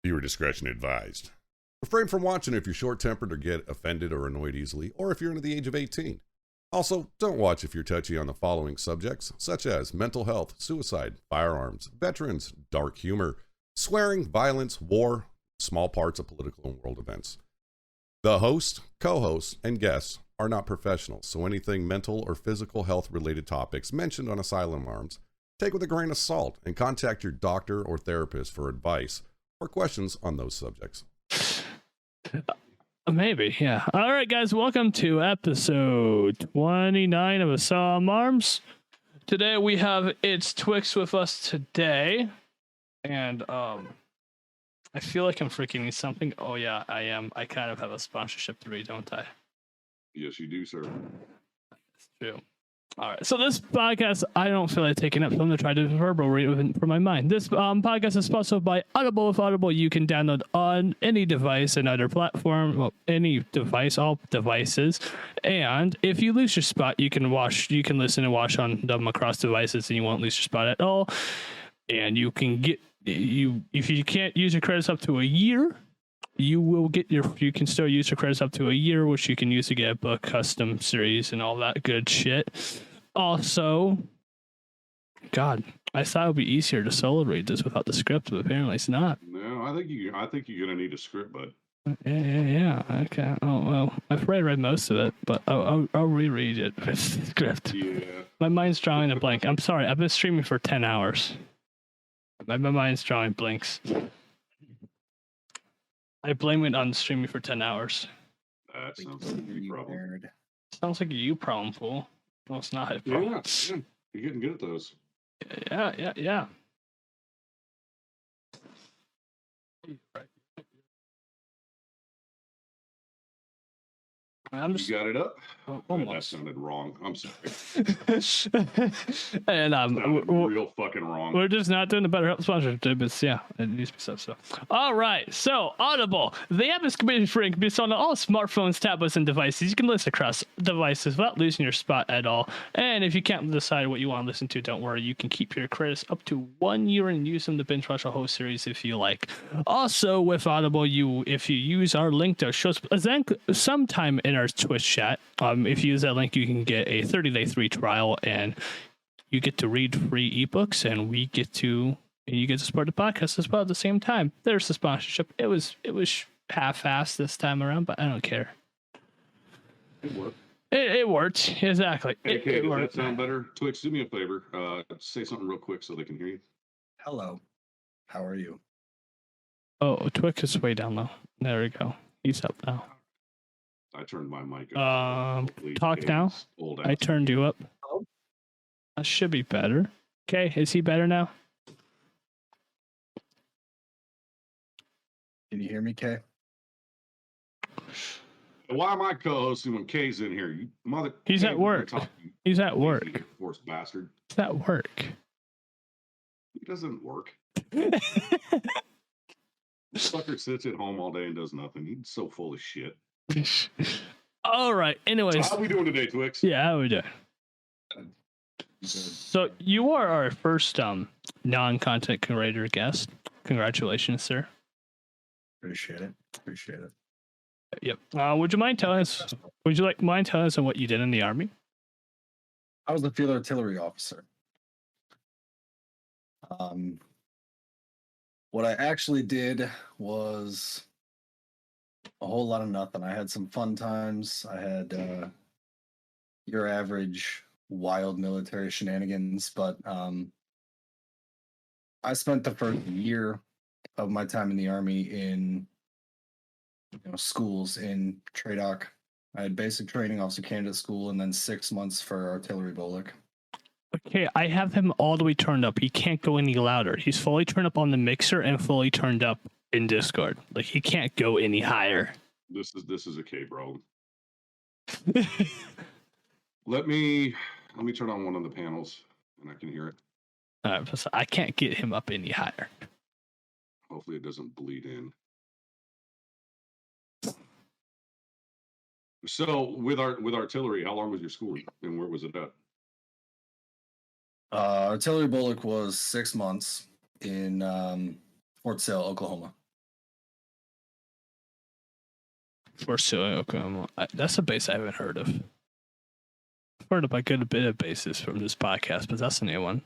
Viewer discretion advised. Refrain from watching if you're short-tempered or get offended or annoyed easily, or if you're under the age of 18. Also, don't watch if you're touchy on the following subjects, such as mental health, suicide, firearms, veterans, dark humor, swearing, violence, war, small parts of political and world events. The host, co-hosts, and guests are not professionals, so anything mental or physical health related topics mentioned on Asylum Arms, take with a grain of salt and contact your doctor or therapist for advice or questions on those subjects. Maybe, yeah. All right, guys, welcome to episode 29 of Asylum Arms. Today we have It's Twiks with us today, and I feel like I'm forgetting something. Oh yeah, I am. I kind of have a sponsorship to read, don't I? Yes, you do, sir. That's true. All right, so this podcast, I don't feel like taking up, so I'm going to try to verbal read it from my mind. This podcast is sponsored by Audible. With Audible, you can download on any device and other platform, well, any device, all devices. And if you lose your spot, you can listen and watch on them across devices, and you won't lose your spot at all. And you can get if you can't use your credits up to a year, you can still use your credits up to a year, which you can use to get a book, custom series, and all that good shit. Also, God, I thought it would be easier to solo read this without the script, but apparently it's not. No, I think you're gonna need a script, bud. Yeah. Okay. Oh well, I've read most of it, but I'll reread it with the script. Yeah. My mind's drawing a blank. I'm sorry. I've been streaming for 10 hours. My mind's drawing blanks. I blame it on streaming for 10 hours. That sounds like a you problem. Sounds like a you problem, fool. Well, it's not a problem. Yeah, you're getting good at those. Yeah. You got it up? Almost. That sounded wrong. I'm sorry. And real fucking wrong. We're just not doing the better help sponsorship, but yeah, it needs to be stuff. So, all right. So, Audible. The app is completely free and can be installed on all smartphones, tablets, and devices. You can listen across devices without losing your spot at all. And if you can't decide what you want to listen to, don't worry. You can keep your credits up to 1 year and use them to binge watch a whole series if you like. Also, with Audible, if you use our link to show sometime in our Twitch chat, if you use that link, you can get a 30-day free trial, and you get to read free ebooks, and you get to support the podcast as well at the same time. There's the sponsorship. It was half-assed this time around, but I don't care. It worked. It worked, exactly. Okay, does that sound better? Twiks, do me a favor. Say something real quick so they can hear you. Hello. How are you? Oh, Twix is way down low. There we go. He's up now. I turned my mic up. Talk now. I turned you up. Hello? That should be better. Okay, is he better now? Can you hear me, Kay? Why am I co-hosting when Kay's in here? You mother. He's at work. He's at work. Forced bastard. He's at work. He doesn't work. Sucker sits at home all day and does nothing. He's so full of shit. All right. Anyways, so how are we doing today, Twiks? Yeah, how are we doing? So you are our first non-content creator guest. Congratulations, sir. Appreciate it. Yep. Would you mind telling us? Mind telling us on what you did in the Army? I was a field artillery officer. What I actually did was a whole lot of nothing. I had some fun times. I had your average wild military shenanigans, but I spent the first year of my time in the Army in schools in TRADOC. I had basic training, officer candidate school, and then 6 months for artillery BOLIC. Okay, I have him all the way turned up. He can't go any louder. He's fully turned up on the mixer and fully turned up in Discord. Like, he can't go any higher. This is a K, bro. Let me turn on one of the panels and I can hear it. So I can't get him up any higher. Hopefully it doesn't bleed in. So with artillery, how long was your school and where was it at? Artillery BOLIC was 6 months in Fort Sill, Oklahoma. For Silly Oklahoma. That's a base I haven't heard of. I've heard of a good bit of bases from this podcast, but that's a new one.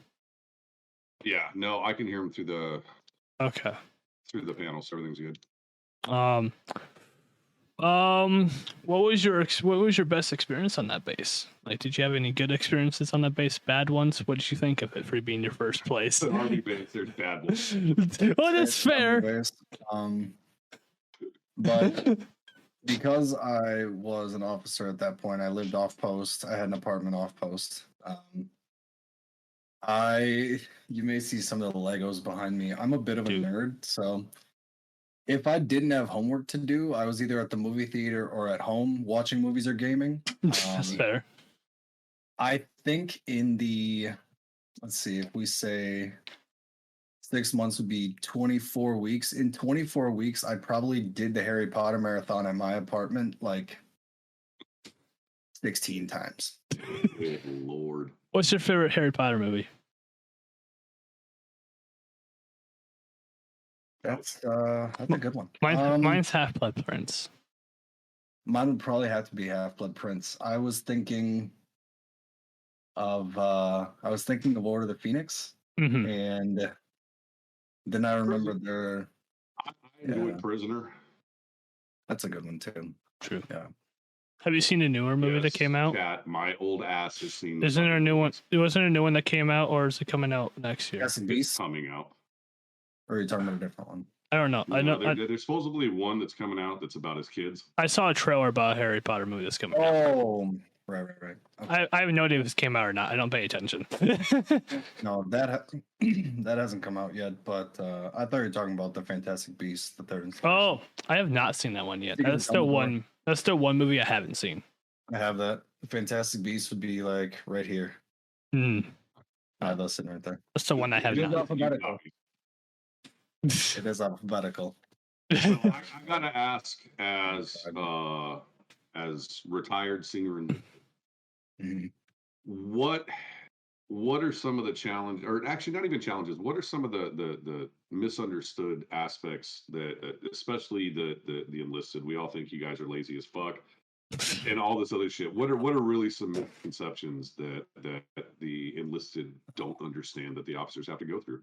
Yeah, no, I can hear him through the Okay. panel, so everything's good. What was your best experience on that base? Like, did you have any good experiences on that base? Bad ones? What did you think of it for being your first place? The Army base, there's bad ones. Well, that's fair. But because I was an officer at that point, I lived off post. I had an apartment off post. You may see some of the Legos behind me. I'm a bit of a nerd, so if I didn't have homework to do, I was either at the movie theater or at home watching movies or gaming. That's fair. I think let's see, if we say 6 months would be 24 weeks. In 24 weeks, I probably did the Harry Potter marathon at my apartment like 16 times. Good Lord. What's your favorite Harry Potter movie? That's a good one. Mine's Half-Blood Prince. Mine would probably have to be Half-Blood Prince. I was thinking of Order of the Phoenix, and then I remember I enjoyed Prisoner. That's a good one too. True. Yeah. Have you seen the newer movie that came out? Chat, my old ass has seen. Isn't there a new one? Wasn't there a new one that came out, or is it coming out next year? Yes, It's coming out. Or are you talking about a different one? I don't know. There's supposedly one that's coming out that's about his kids. I saw a trailer about a Harry Potter movie that's coming out. Oh, right. Okay. I have no idea if this came out or not. I don't pay attention. No, that hasn't come out yet. But I thought you were talking about the Fantastic Beasts, the third installation. Oh, I have not seen that one yet. That's still one movie I haven't seen. I have that. The Fantastic Beasts would be like right here. That's sitting right there. That's the one I have not. Alphabetical. It is alphabetical. So I gotta ask, as retired singer, and what are some of the challenges, or actually not even challenges? What are some of the misunderstood aspects that, especially the enlisted? We all think you guys are lazy as fuck, and all this other shit. What are really some misconceptions that the enlisted don't understand that the officers have to go through?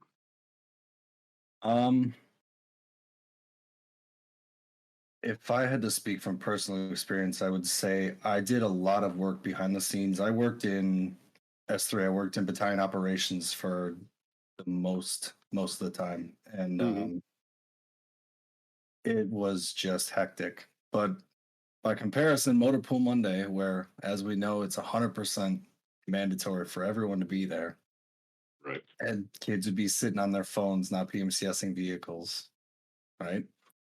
If I had to speak from personal experience, I would say I did a lot of work behind the scenes. I worked in S3. I worked in battalion operations for the most of the time, and it was just hectic. But by comparison, Motor Pool Monday, where, as we know, it's 100% mandatory for everyone to be there. Right. And kids would be sitting on their phones, not PMCSing vehicles, right?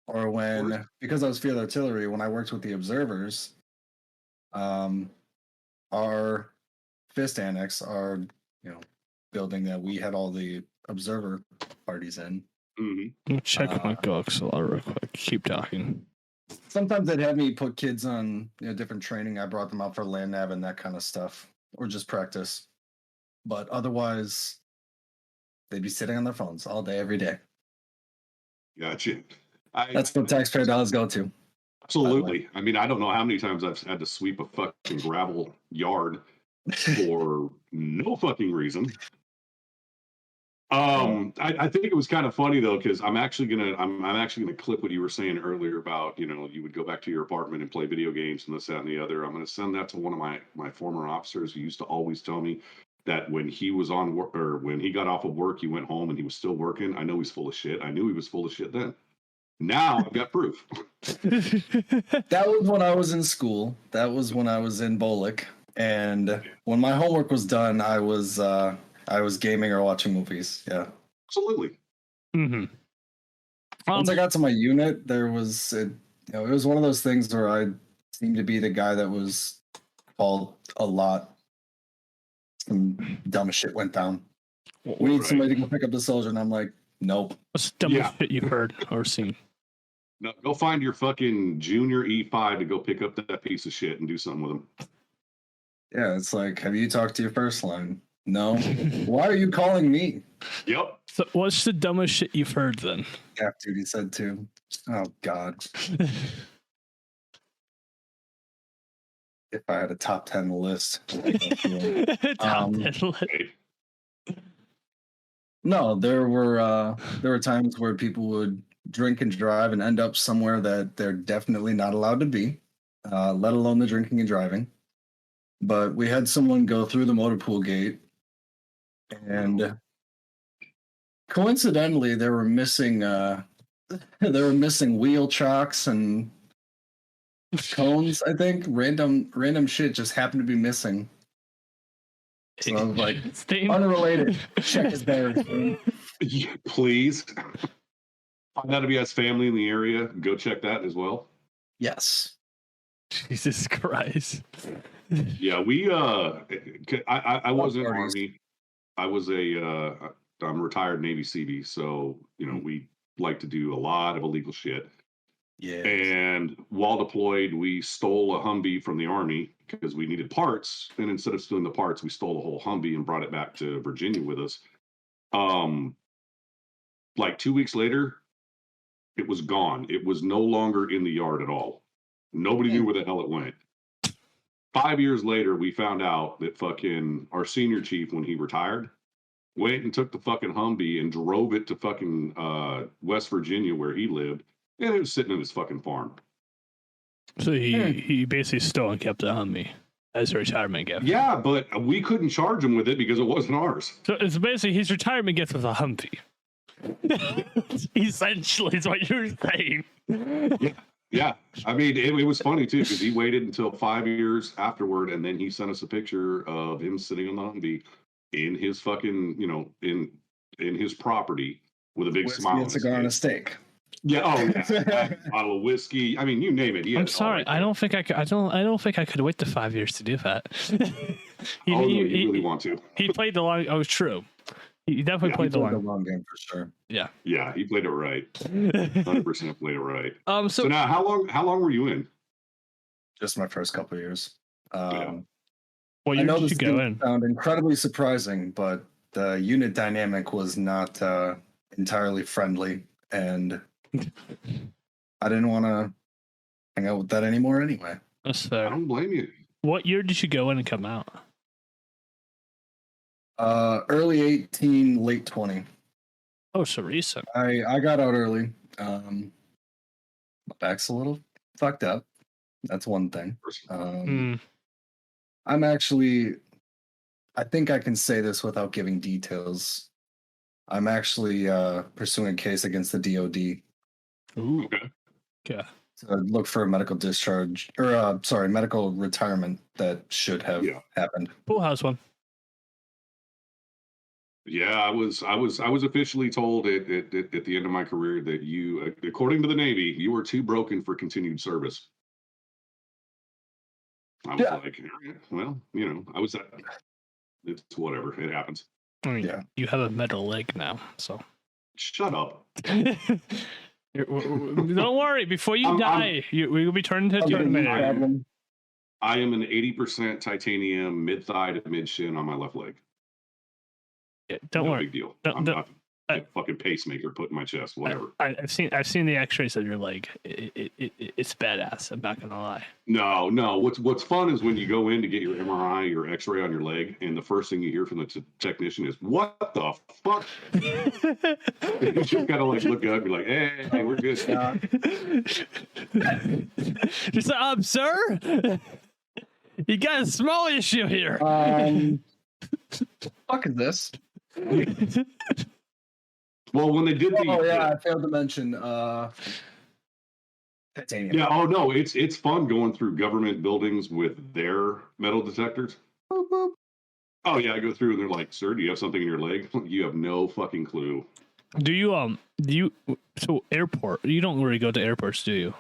Or when, because I was field artillery, when I worked with the observers, our FIST annex, our building that we had all the observer parties in. Check my Gooks real quick. Keep talking. Sometimes they'd have me put kids on different training. I brought them out for land nav and that kind of stuff, or just practice. But otherwise, they'd be sitting on their phones all day, every day. Gotcha. That's what taxpayer dollars go to. Absolutely. I mean, I don't know how many times I've had to sweep a fucking gravel yard for no fucking reason. I think it was kind of funny though, because I'm actually gonna clip what you were saying earlier about you would go back to your apartment and play video games and this, that, and the other. I'm gonna send that to one of my former officers who used to always tell me that when he was on work, or when he got off of work, he went home and he was still working. I know he's full of shit. I knew he was full of shit then. Now I've got proof. That was when I was in school. That was when I was in Bolick. And when my homework was done, I was gaming or watching movies. Yeah. Absolutely. Once I got to my unit, it was one of those things where I seemed to be the guy that was called a lot. Some dumb shit went down. We need somebody to go pick up the soldier, and I'm like, nope. What's the dumbest shit you've heard or seen? No, go find your fucking junior E5 to go pick up that piece of shit and do something with him. Yeah, it's like, have you talked to your first line? No. Why are you calling me? Yep. So what's the dumbest shit you've heard then? Yeah, dude, he said too. Oh God. if I had a top 10 list. Top 10 list. No, there were times where people would drink and drive and end up somewhere that they're definitely not allowed to be, let alone the drinking and driving. But we had someone go through the motor pool gate, and coincidentally, they were missing wheel chocks and cones. I think random shit just happened to be missing. So I was like, unrelated. Check his there. Please. Find out if he has family in the area. Go check that as well. Yes. Jesus Christ. Yeah, I was in Army. I was I'm a retired Navy Seabee, so we like to do a lot of illegal shit. Yeah. And while deployed, we stole a Humvee from the Army because we needed parts. And instead of stealing the parts, we stole the whole Humvee and brought it back to Virginia with us. Like 2 weeks later, it was gone. It was no longer in the yard at all. Nobody knew where the hell it went. 5 years later, we found out that fucking our senior chief, when he retired, went and took the fucking Humvee and drove it to fucking West Virginia where he lived. And it was sitting in his fucking farm. So he basically stole and kept the Humvee as a retirement gift. Yeah, but we couldn't charge him with it because it wasn't ours. So it's basically his retirement gift was a Humvee. Essentially, is what you're saying. Yeah. I mean, it was funny too because he waited until 5 years afterward, and then he sent us a picture of him sitting on the Humvee in his fucking, in his property with a big Whiskey smile. And cigar and a steak. Yeah. Oh, yeah. A bottle of whiskey. I mean, you name it. I'm sorry. I don't think I could. I don't think I could wait the 5 years to do that. You really want to. He played the long. Oh, true. He definitely played the long game for sure. Yeah. Yeah, he played it right. 100% played it right. So now, how long were you in? Just my first couple of years. Well, I know this sound incredibly surprising, but the unit dynamic was not entirely friendly, and I didn't want to hang out with that anymore anyway. That's fair. I don't blame you. What year did you go in and come out? Early 18, late 20. Oh, so recent. I got out early. My back's a little fucked up. That's one thing. I'm actually, I think I can say this without giving details. I'm actually pursuing a case against the DOD. Ooh. Okay. To look for a medical discharge, or medical retirement that should have happened. Pool house one. Yeah, I was officially told at the end of my career that you, according to the Navy, you were too broken for continued service. I was like, well, I was. It's whatever. It happens. I mean, you have a metal leg now, so. Shut up. Don't worry. Before you die, we will be turned into a I am an 80% titanium mid-thigh to mid-shin on my left leg. Yeah, don't worry. Big deal. I'm not a fucking pacemaker put in my chest. Whatever. I've seen the X-rays of your leg. It's badass. I'm not gonna lie. No. What's fun is when you go in to get your MRI, your X-ray on your leg, and the first thing you hear from the technician is, "What the fuck?" You just gotta look up, and be like, "Hey, we're good." Just sir, you got a small issue here. Fuck is this? Well, when they did I failed to mention titanium. Yeah, no, it's fun going through government buildings with their metal detectors. Boop, boop. Oh yeah, I go through and they're like, "Sir, do you have something in your leg?" You have no fucking clue. Do you so airport, you don't really go to airports, do you?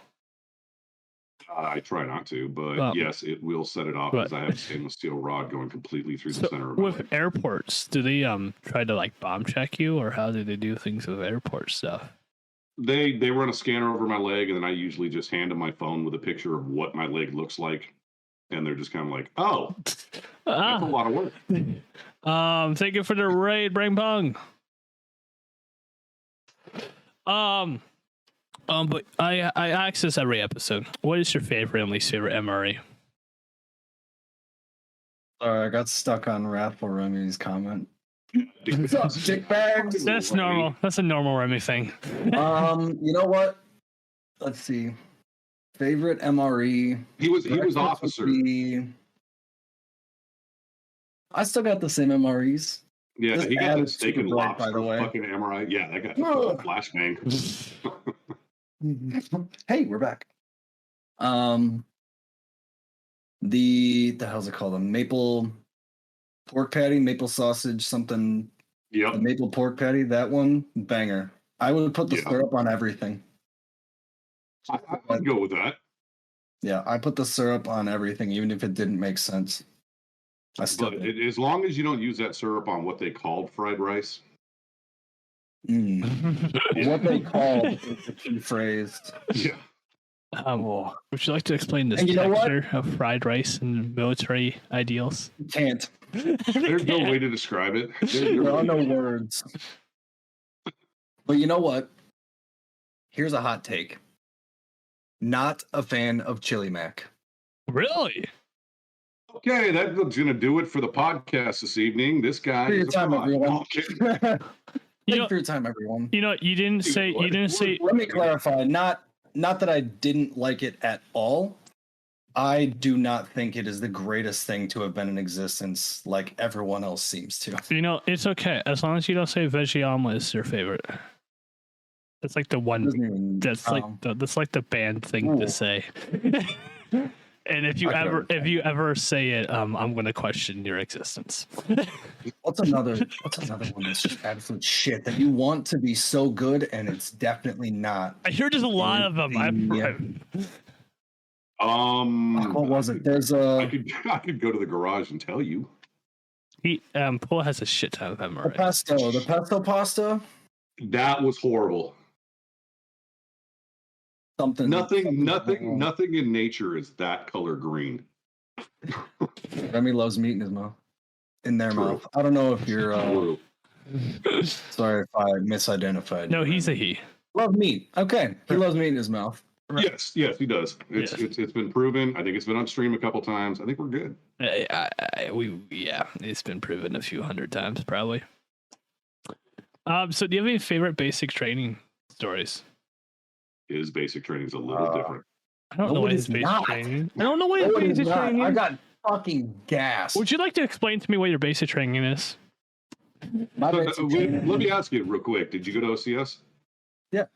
I try not to, but yes, it will set it off because I have a stainless steel rod going completely through the center of my leg. Airports, do they try to bomb check you, or how do they do things with airport stuff? They run a scanner over my leg, and then I usually just hand them my phone with a picture of what my leg looks like, and they're just kind of like, "Oh, that's a lot of work." Thank you for the raid, Brain Pong. But I ask this every episode. What is your favorite and least favorite MRE? Sorry, I got stuck on Wrathful Remy's comment. What's up, dick bags? That's normal. That's a normal Remy thing. You know what? Let's see. Favorite MRE. He was Breakfast would officer. be- I still got the same MREs. Yeah, This he got ad that is steak super and bright, lobster by the way. fucking MRI. Yeah, that got Ugh. flashbang. Hey, we're back. The hell's it called? A maple pork patty, maple sausage, something. Yep. A maple pork patty. That one, banger. I would put the Yeah. syrup on everything. I would go with that. Yeah, I put the syrup on everything, even if it didn't make sense. I still But did. as long as you don't use that syrup on what they called fried rice. What they called is the key phrase. Yeah. Would you like to explain this And you know what? texture of fried rice and military ideals? Can't. There's no way to describe it. There are no words. But you know what? Here's a hot take. Not a fan of Chili Mac. Really? Okay, that's gonna do it for the podcast this evening. This guy For your is a time, fraud. everyone. No, I'm kidding. Thank You you know, for your time, everyone. you know, you didn't say. You didn't say. Let me clarify. Not that I didn't like it at all. I do not think it is the greatest thing to have been in existence, like everyone else seems to. You know, it's okay as long as you don't say veggie omelet is your favorite. That's like the one. Doesn't even- That's like that's like the banned thing to Ooh. say. And if you ever say it, I'm gonna question your existence. What's another one that's just absolute shit that you want to be so good and it's definitely not? I hear there's a lot of them. What was it? There's I a could go to the garage and tell you. Paul has a shit ton of them the already. pesto pasta. That was horrible. Something Nothing wrong. in nature is that color green. Remy loves meat in his mouth. In their True. mouth. I don't know if you're True. sorry if I misidentified. No, you, he's a Remy. he. Love meat. Okay. He loves meat in his mouth. Yes, he does. It's been proven. I think it's been on stream a couple times. I think we're good. It's been proven a few hundred times probably. So do you have any favorite basic training stories? His basic training is a little different. I don't know No, what it his is basic not. training is. I don't know what his No, it is basic not. training I is. got fucking gas. Would you like to explain to me what your basic training is? My So, basic let training- me ask you real quick. Did you go to OCS? Yeah.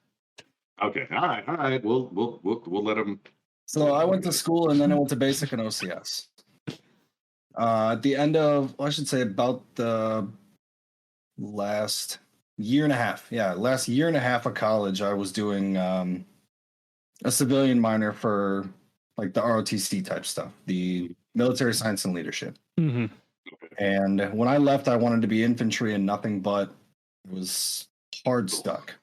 Okay. All right. We'll let him. So I went to school and then I went to basic and OCS. At the end of, I should say about the last year and a half. Yeah, last year and a half of college, I was doing a civilian minor for like the ROTC type stuff, the military science and leadership. Mm-hmm. And when I left, I wanted to be infantry and nothing but was hard stuck.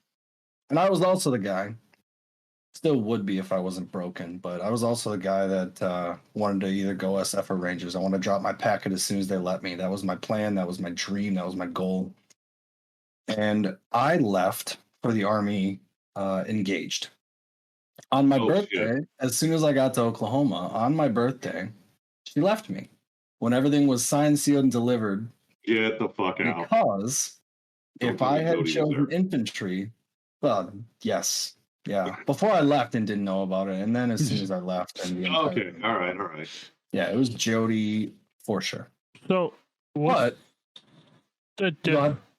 And I was also the guy, still would be if I wasn't broken, but I was also the guy that wanted to either go SF or Rangers. I want to drop my packet as soon as they let me. That was my plan. That was my dream. That was my goal. And I left for the Army engaged. On my birthday, as soon as I got to Oklahoma, on my birthday, she left me. When everything was signed, sealed, and delivered. Get the fuck out. Because Don't if tell I me had Cody was chosen there. infantry, well, yes. Yeah. Before I left and didn't know about it. And then as soon as I left and Okay. All right. yeah, it was Jody for sure. So But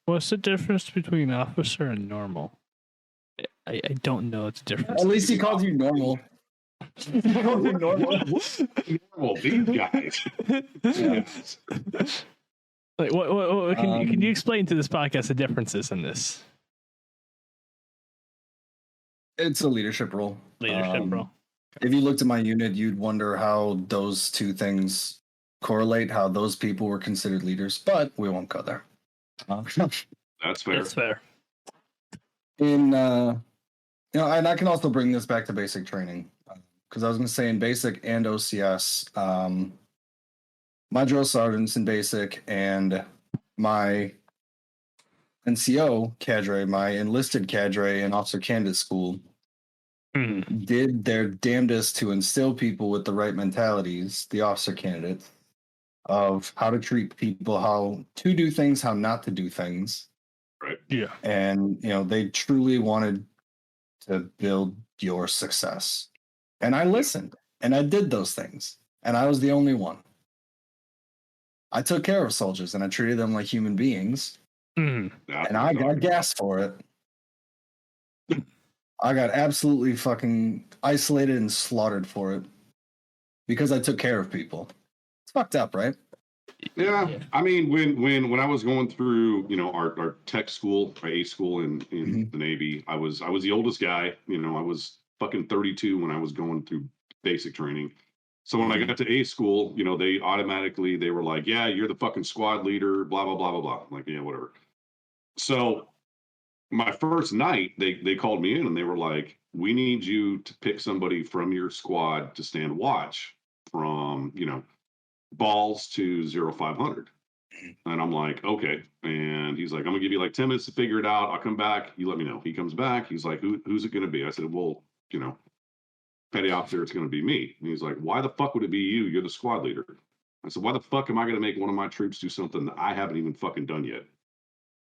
what's the difference between officer and normal? I don't know the difference. at least he called you normal. He called you normal. Well, these guys. Yes. Like, what can you explain to this podcast the differences in this It's a leadership role. leadership role? If you looked at my unit, you'd wonder how those two things correlate, how those people were considered leaders, but we won't go there. That's fair. That's fair. And I can also bring this back to basic training because I was going to say in basic and OCS, my drill sergeants in basic and my NCO cadre, my enlisted cadre in officer candidate school, did their damnedest to instill people with the right mentalities, the officer candidates, of how to treat people, how to do things, how not to do things. Right. Yeah. And, they truly wanted to build your success. And I listened and I did those things. And I was the only one. I took care of soldiers and I treated them like human beings. Mm. And I got gas for it. I got absolutely fucking isolated and slaughtered for it because I took care of people. It's fucked up, right? Yeah. I mean, when I was going through, our tech school, our A school in the Navy, I was the oldest guy. I was fucking 32 when I was going through basic training. So when I got to A school, they were like, yeah, you're the fucking squad leader, blah, blah, blah, blah, blah. I'm like, yeah, whatever. So my first night, they called me in and they were like, we need you to pick somebody from your squad to stand watch from, balls to 0500. And I'm like, okay. And he's like, I'm gonna give you like 10 minutes to figure it out. I'll come back. You let me know. He comes back. He's like, who's it gonna be? I said, well, petty officer, it's gonna be me. And he's like, why the fuck would it be you? You're the squad leader. I said, why the fuck am I gonna make one of my troops do something that I haven't even fucking done yet?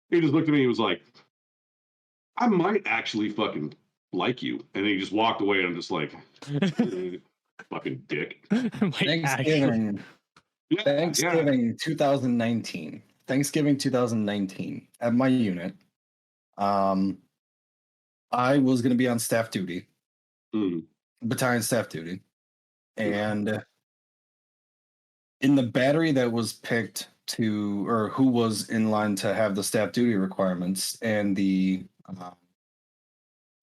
He just looked at me and was like, I might actually fucking like you. And he just walked away and I'm just like, fucking dick. Thanksgiving. Yeah, Thanksgiving 2019. Thanksgiving 2019 at my unit. I was going to be on staff duty, battalion staff duty. And in the battery that was picked or who was in line to have the staff duty requirements and the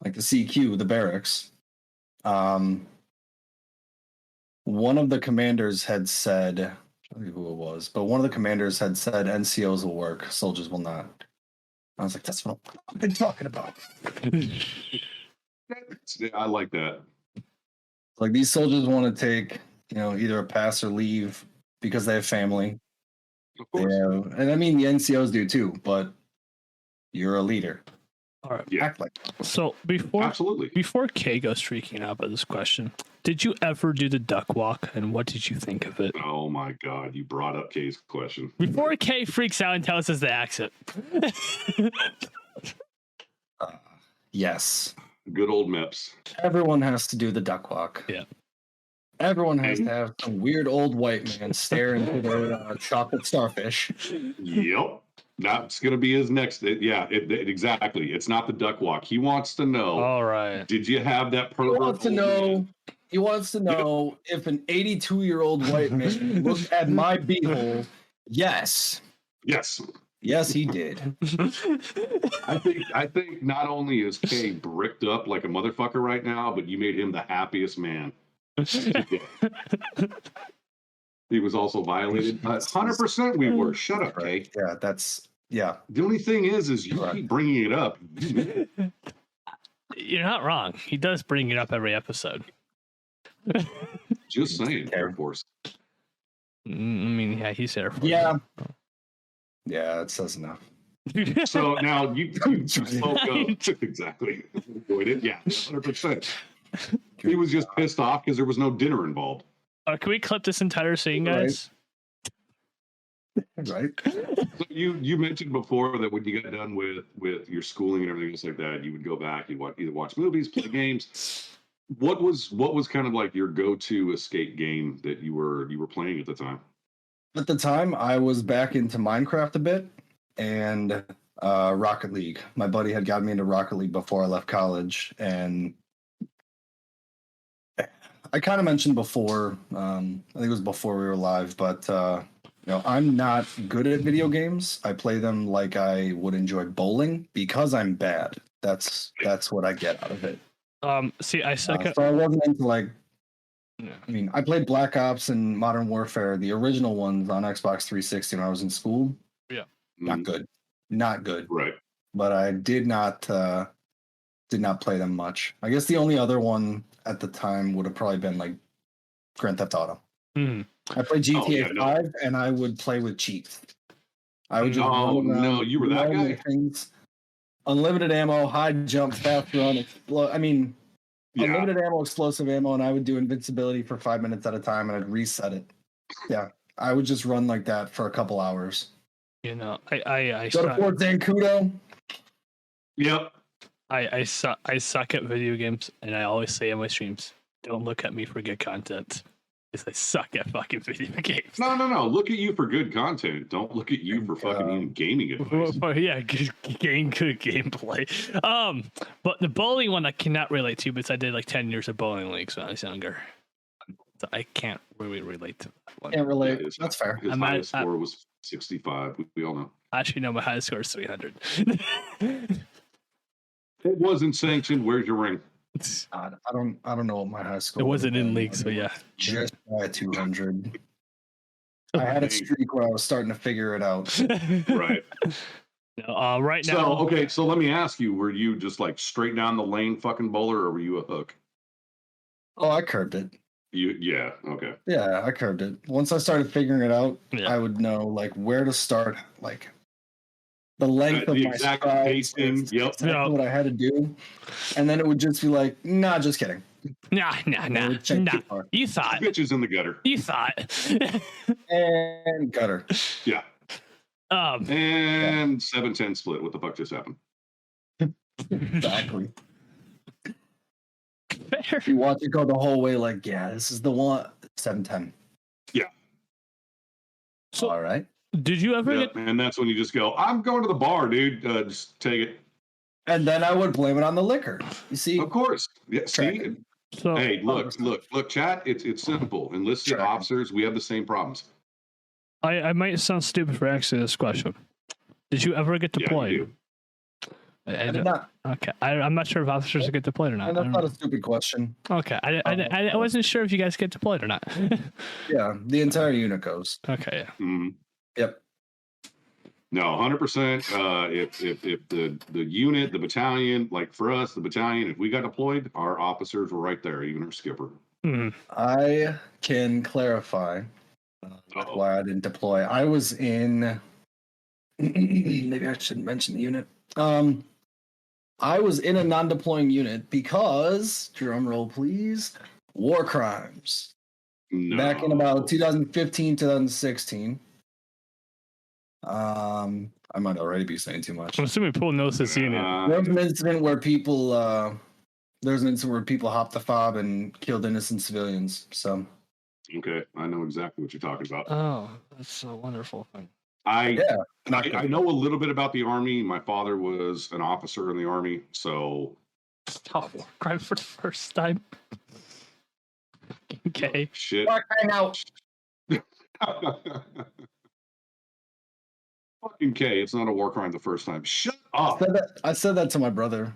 CQ, the barracks, one of the commanders had said, I don't know who it was, but one of the commanders had said NCOs will work, soldiers will not. I was like, that's what I've been talking about. I like that. Like, these soldiers want to take, either a pass or leave because they have family. Of course. And I mean, the NCOs do too, but you're a leader. All right. Yeah. Act like that. So before Kay goes freaking out about this question, did you ever do the duck walk, and what did you think of it? Oh my God, you brought up Kay's question. Before Kay freaks out and tells us the accent. Yes. Good old Meps. Everyone has to do the duck walk. Yeah. Everyone has to have some weird old white man stare into their chocolate starfish. Yep. That's going to be his next. Exactly. It's not the duck walk. He wants to know. All right. Did you have that pervert? He wants to know if an 82-year-old white man looked at my beehole. Yes. Yes. Yes, he did. I think not only is Kay bricked up like a motherfucker right now, but you made him the happiest man. He was also violated. 100% we were. Shut up, Kay. Yeah. The only thing is you keep bringing it up. You're not wrong. He does bring it up every episode. Just saying, Air Force. I mean, yeah, he's Air Force. Yeah. Yeah, it says enough. So now you spoke up. Exactly. Avoid it. Yeah, 100%. He was just pissed off because there was no dinner involved. Can we clip this entire scene, guys? Right. So you mentioned before that when you got done with your schooling and everything else like that, you would go back, you'd either watch movies, play games. What was kind of like your go-to escape game that you were playing at the time? At the time, I was back into Minecraft a bit and Rocket League. My buddy had got me into Rocket League before I left college, and I kind of mentioned before, I think it was before we were live, but I'm not good at video games. I play them like I would enjoy bowling because I'm bad. That's what I get out of it. See, I second. So I wasn't into I mean, I played Black Ops and Modern Warfare, the original ones on Xbox 360 when I was in school. Yeah, not good. Right. But I did not play them much. I guess the only other one at the time would have probably been like Grand Theft Auto. Mm. I played GTA 5 and I would play with cheats. I would just you were that guy. Things. Unlimited ammo, high jump, fast run, explode. I mean, unlimited ammo, explosive ammo, and I would do invincibility for 5 minutes at a time, and I'd reset it. Yeah, I would just run like that for a couple hours. You know, I Go to Fort Zancudo. Yep. I suck at video games, and I always say in my streams, don't look at me for good content, because I suck at fucking video games. No. Look at you for good content. Don't look at you for fucking even gaming advice. Yeah, good gameplay. But the bowling one I cannot relate to, because I did like 10 years of bowling leagues when I was younger, so I can't really relate to that one. Can't relate. Yeah, That's fair. His highest score was 65. We all know. Actually, no, my highest score is 300. It wasn't sanctioned. Where's your ring? I don't know what my high score. It wasn't in league, so yeah. Just by 200. I had a streak where I was starting to figure it out. Right. No, right now. So okay, so let me ask you: were you just like straight down the lane fucking bowler, or were you a hook? Oh, I curved it. Yeah. Okay. Yeah, I curved it. Once I started figuring it out, Yeah. I would know like where to start, like the length of The my exact strides, pacing. Yep. exactly what I had to do, and then it would just be like, nah, just kidding. Nah. would check too far. You thought. Bitches in the gutter. You thought. And gutter. Yeah. And 7-10 split. What the fuck just happened? Exactly. Fair. You watch it go the whole way, like, yeah, this is the one. 7-10. Yeah. So, all right. did you ever get? And that's when you just go, I'm going to the bar, dude. Just take it. And then I would blame it on the liquor. You see? Of course. Yeah. See? Tracking. So, Hey, look, chat. It's simple. Enlisted Tracking. officers, we have the same problems. I might sound stupid for asking this question. Did you ever get Yeah, deployed? you I did not. Okay, I'm not sure if officers get deployed or not. And that's not a stupid question. Okay, I wasn't sure if you guys get deployed or not. Yeah, the entire unit goes. Okay, yeah. Mhm. Yep. No, 100%. If the unit, the battalion, like for us, the battalion, if we got deployed, our officers were right there, even our skipper. Mhm. I can clarify why I didn't deploy. I was in. Maybe I shouldn't mention the unit. I was in a non-deploying unit because, drum roll please, war crimes. No. Back in about 2015, 2016. I might already be saying too much. I'm assuming Paul knows this unit. There was an incident where people hopped the fob and killed innocent civilians. So Okay, I know exactly what you're talking about. Oh, that's a wonderful thing. I not good. I know a little bit about the Army. My father was an officer in the Army, so Stop war crime for the first time. Okay. shit. Fuck, I know. Fucking K, it's not a war crime the first time. Shut up. I said that to my brother.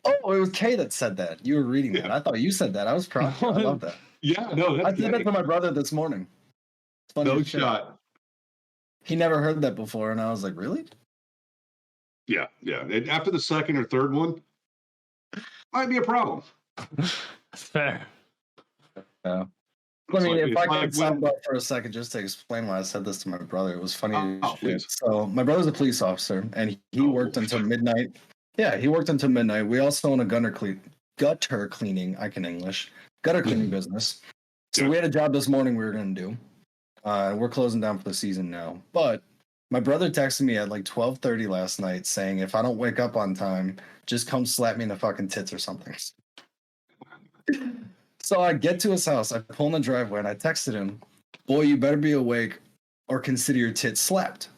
Oh, it was Kay that said that. You were reading that. Yeah. I thought you said that. I was proud. I love that. Yeah, no, I that's said that K. to my brother this morning. It's funny No as shit. shot. He never heard that before, and I was like, really? Yeah. And after the second or third one, might be a problem. That's fair. Yeah. I It's mean, like- if it's I like could sum up for a second just to explain why I said this to my brother, it was funny. Oh, as shit. please. So my brother's a police officer, and he Oh, worked until shit. midnight. Yeah, he worked until midnight. We also own a gutter cleaning. I can English gutter cleaning business. So Yeah. we had a job this morning we were going to do. We're closing down for the season now. But my brother texted me at like 12:30 last night saying, if I don't wake up on time, just come slap me in the fucking tits or something. So I get to his house, I pull in the driveway, and I texted him, boy, you better be awake or consider your tits slapped.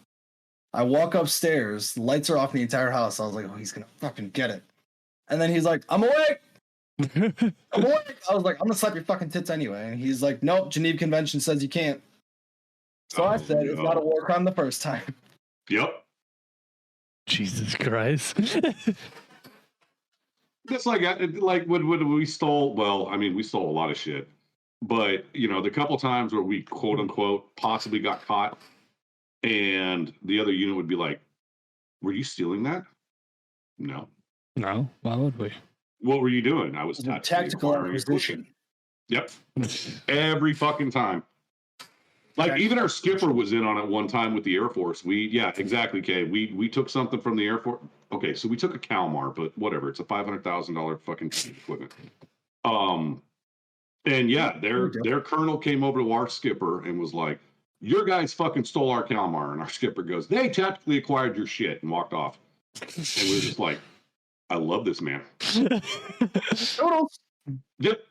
I walk upstairs, lights are off in the entire house. I was like, oh, he's going to fucking get it. And then he's like, I'm awake. I'm awake. I was like, I'm going to slap your fucking tits anyway. And he's like, nope, Geneva Convention says you can't. So I said, it's not a war crime the first time. Yep. Jesus Christ. It's like when we stole. Well, I mean, we stole a lot of shit, but the couple times where we quote unquote possibly got caught, and the other unit would be like, "Were you stealing that?" No. No, why would we? What were you doing? I was It was a tactical acquisition. Yep. Every fucking time. Like even our skipper was in on it one time with the Air Force. Exactly, Kay. We took something from the Air Force. Okay, so we took a Kalmar, but whatever. It's a $500,000 fucking piece of equipment. And yeah, their colonel came over to our skipper and was like, your guys fucking stole our Kalmar. And our skipper goes, they tactically acquired your shit, and walked off. And we were just like, I love this man. Toodles. Yep.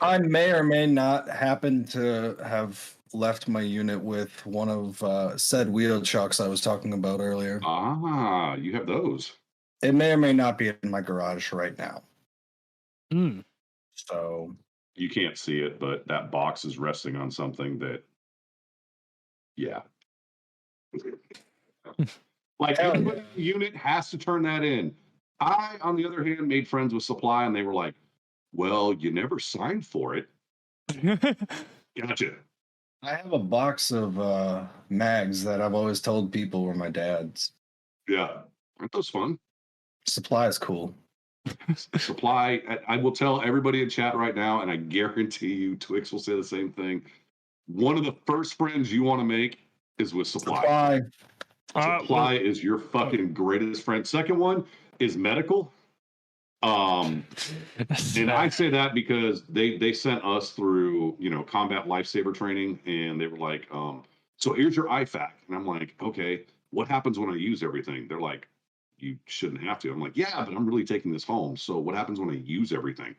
I may or may not happen to have left my unit with one of said wheel chucks I was talking about earlier. Ah, you have those. It may or may not be in my garage right now. Mm. So You can't see it, but that box is resting on something that, yeah. Like, Hell everybody yeah. in the unit has to turn that in. I, on the other hand, made friends with Supply, and they were like, well, you never signed for it. Gotcha. I have a box of mags that I've always told people were my dad's. Yeah. Aren't those fun? Supply is cool. Supply, I will tell everybody in chat right now, and I guarantee you Twiks will say the same thing. One of the first friends you want to make is with Supply. Supply is your fucking greatest friend. Second one is medical. And I say that because they sent us through, combat lifesaver training, and they were like, so here's your IFAC. And I'm like, okay, what happens when I use everything? They're like, you shouldn't have to. I'm like, yeah, but I'm really taking this home. So what happens when I use everything?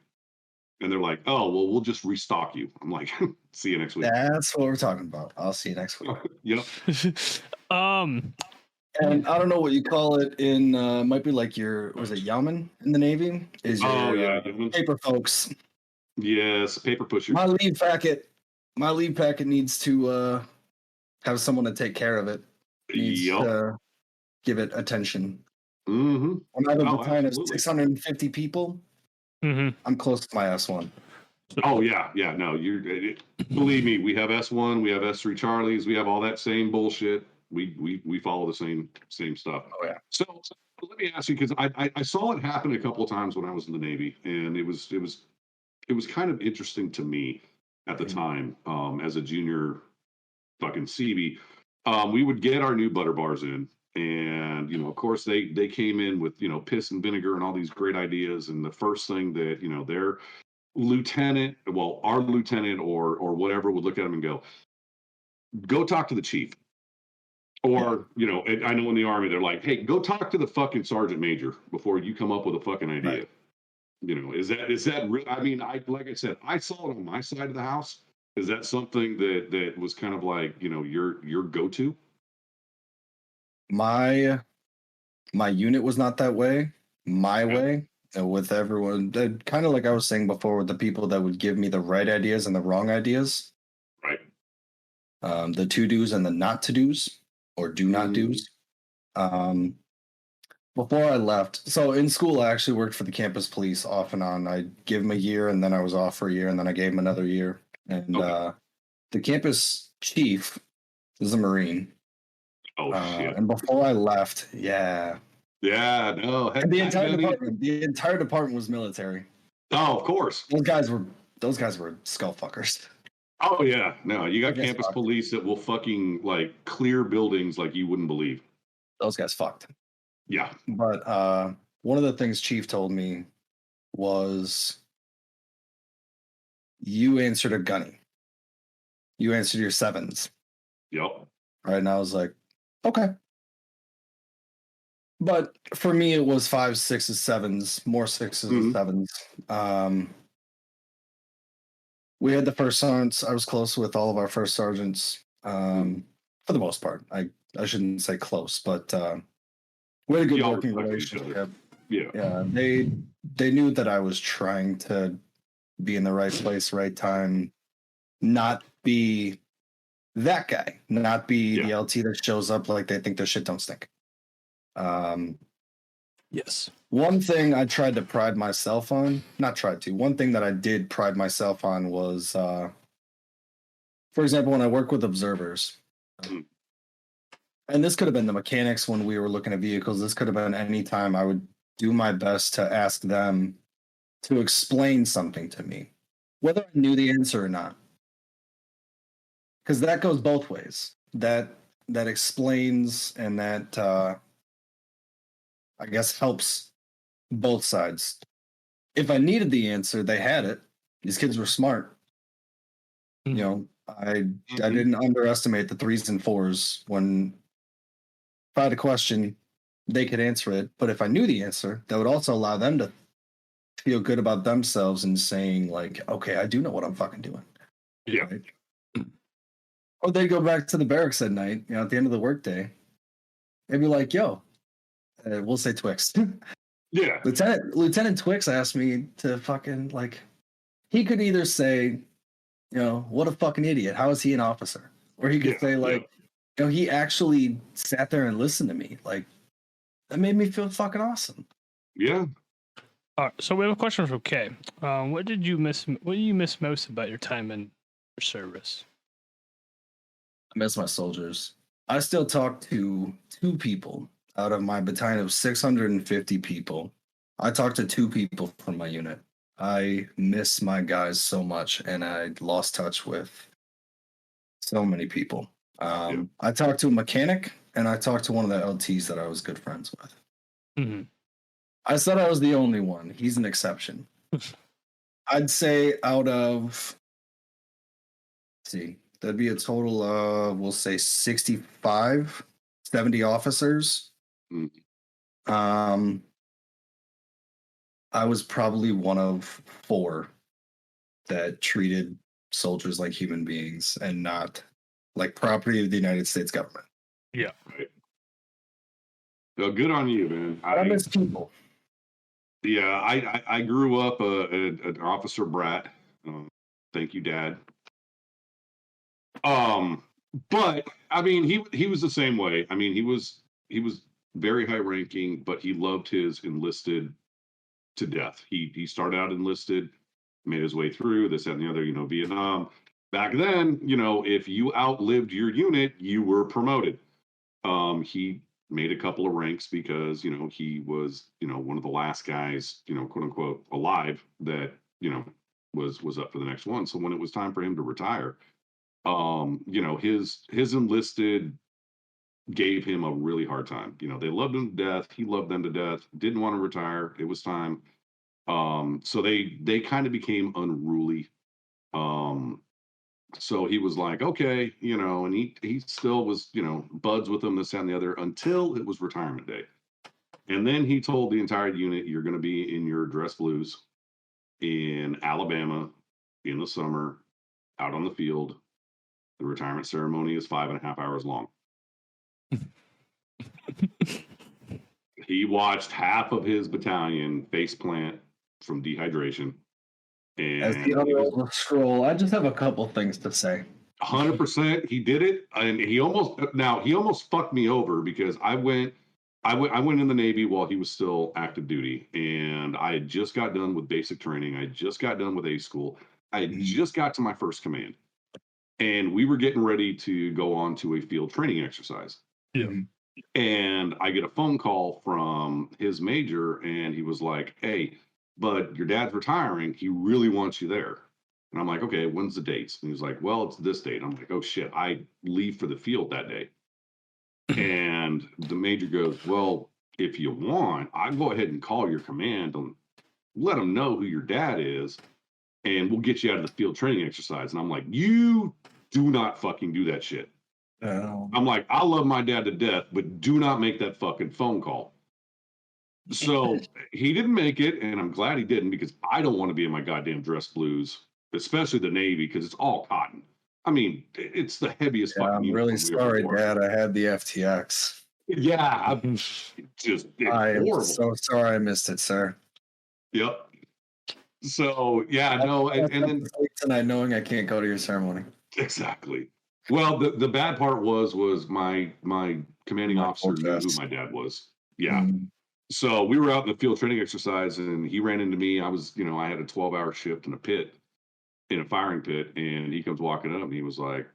And they're like, oh, well, we'll just restock you. I'm like, see you next week. That's what we're talking about. I'll see you next week. Yep. And I don't know what you call it in might be like was it Yaman in the Navy? Is your paper folks. Yes, paper pusher. My leave packet needs to have someone to take care of it. Needs to give it attention. Mm-hmm. When I have a battalion of 650 people, I'm close to my S1. Oh yeah. No, believe me, we have S1, we have S3 Charlies, we have all that same bullshit. We follow the same stuff. Oh yeah. So let me ask you, because I saw it happen a couple of times when I was in the Navy, and it was kind of interesting to me at the time, as a junior fucking CB. We would get our new butter bars in, and of course they came in with piss and vinegar and all these great ideas, and the first thing that their lieutenant, well, our lieutenant or whatever would look at them and go talk to the chief. Or, I know in the Army, they're like, hey, go talk to the fucking sergeant major before you come up with a fucking idea. Right. Is that real? I mean, like I said, I saw it on my side of the house. Is that something that was kind of like, your go-to? My unit was not that way. My way with everyone, kind of like I was saying before, with the people that would give me the right ideas and the wrong ideas. Right. The to-dos and the not to-dos. Or do not do's. Before I left, so in school, I actually worked for the campus police off and on. I gave them a year, and then I was off for a year, and then I gave them another year. And the campus chief is a Marine. Oh shit! And before I left, and the entire department was military. Oh, of course. Those guys were skull fuckers. Oh yeah, no, you got campus police that will fucking like clear buildings like you wouldn't believe. Those guys fucked. Yeah. But one of the things Chief told me was, you answered a gunny. You answered your sevens. Yep. Right, and I was like, okay. But for me, it was 5s, 6s, 7s, more 6s and 7s. We had the first sergeants. I was close with all of our first sergeants, for the most part. I shouldn't say close, but we had a good working relationship. Yeah. They knew that I was trying to be in the right place, right time, not be that guy, not be the LT that shows up like they think their shit don't stink. Yes. One thing I tried to pride myself on, one thing that I did pride myself on was, for example, when I work with observers, and this could have been the mechanics when we were looking at vehicles, this could have been any time, I would do my best to ask them to explain something to me, whether I knew the answer or not. Because that goes both ways. That explains and that, I guess, helps both sides. If I needed the answer, they had it. These kids were smart. I didn't underestimate the 3s and 4s. When if I had a question, they could answer it. But if I knew the answer, that would also allow them to feel good about themselves and saying, like, okay, I do know what I'm fucking doing. Yeah. Right? Or they'd go back to the barracks at night, at the end of the workday. They'd be like, yo, we'll say Twiks. Yeah. Lieutenant Twiks asked me to fucking, like, he could either say, what a fucking idiot. How is he an officer? Or he could say, like, he actually sat there and listened to me. Like, that made me feel fucking awesome. Yeah. All right, so we have a question from Kay. What do you miss most about your time in your service? I miss my soldiers. I still talk to 2 people out of my battalion of 650 people. I talk to 2 people from my unit. I miss my guys so much, and I lost touch with so many people. I talked to a mechanic, and I talked to one of the LTs that I was good friends with. Mm-hmm. I said I was the only one. He's an exception. I'd say out of, that'd be a total of, we'll say 65, 70 officers. Mm. I was probably one of 4 that treated soldiers like human beings and not like property of the United States government. Yeah. Right. So good on you, man. I miss people. Yeah, I grew up an officer brat. Thank you, Dad. But I mean, he was the same way. I mean, he was very high ranking, but he loved his enlisted to death. He started out enlisted, made his way through this, that, and the other. Vietnam. Back then, if you outlived your unit, you were promoted. He made a couple of ranks because he was one of the last guys quote unquote alive that was up for the next one. So when it was time for him to retire, his enlisted gave him a really hard time. They loved him to death. He loved them to death. Didn't want to retire. It was time. So they kind of became unruly. So he was like, okay, and he still was, buds with them, this, that, and the other, until it was retirement day. And then he told the entire unit, you're going to be in your dress blues in Alabama in the summer, out on the field. The retirement ceremony is 5.5 hours long. He watched half of his battalion faceplant from dehydration. And as the other old scroll, I just have a couple things to say. 100%, he did it, and he almost fucked me over because I went in the Navy while he was still active duty, and I had just got done with basic training. I just got done with A school. I had just got to my first command, and we were getting ready to go on to a field training exercise. Yeah. And I get a phone call from his major, and he was like, "Hey, but your dad's retiring. He really wants you there." And I'm like, "Okay, when's the dates?" And he was like, "Well, it's this date." I'm like, "Oh shit, I leave for the field that day." And the major goes, "Well, if you want, I'll go ahead and call your command and let them know who your dad is, and we'll get you out of the field training exercise." And I'm like, "You do not fucking do that shit." I'm like, "I love my dad to death, but do not make that fucking phone call." So he didn't make it, and I'm glad he didn't, because I don't want to be in my goddamn dress blues, especially the Navy, because it's all cotton. I mean, it's the heaviest fucking I'm uniform really sorry, wore. Dad. I had the FTX. Yeah, I am horrible. So sorry I missed it, sir. Yep. So yeah, no, and then tonight knowing I can't go to your ceremony. Exactly. Well, the bad part was my commanding officer knew who my dad was. Yeah. So we were out in the field training exercise, and he ran into me. I was, I had a 12-hour shift in a firing pit, and he comes walking up, and he was like,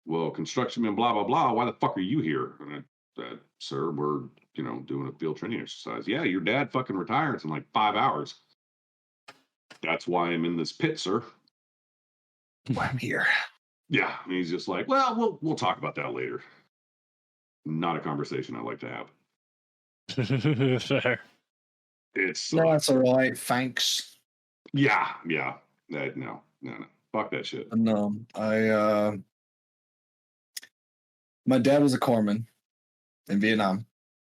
"Well, construction man, blah, blah, blah. Why the fuck are you here?" And I said, "Sir, we're, doing a field training exercise." "Yeah, your dad fucking retires in like 5 hours." "That's why I'm in this pit, sir." Why I'm here. Yeah. And he's just like, "Well, we'll talk about that later." Not a conversation I like to have. Fair. It's no, that's all right. Thanks. Yeah. No. Fuck that shit. No, my dad was a corpsman in Vietnam.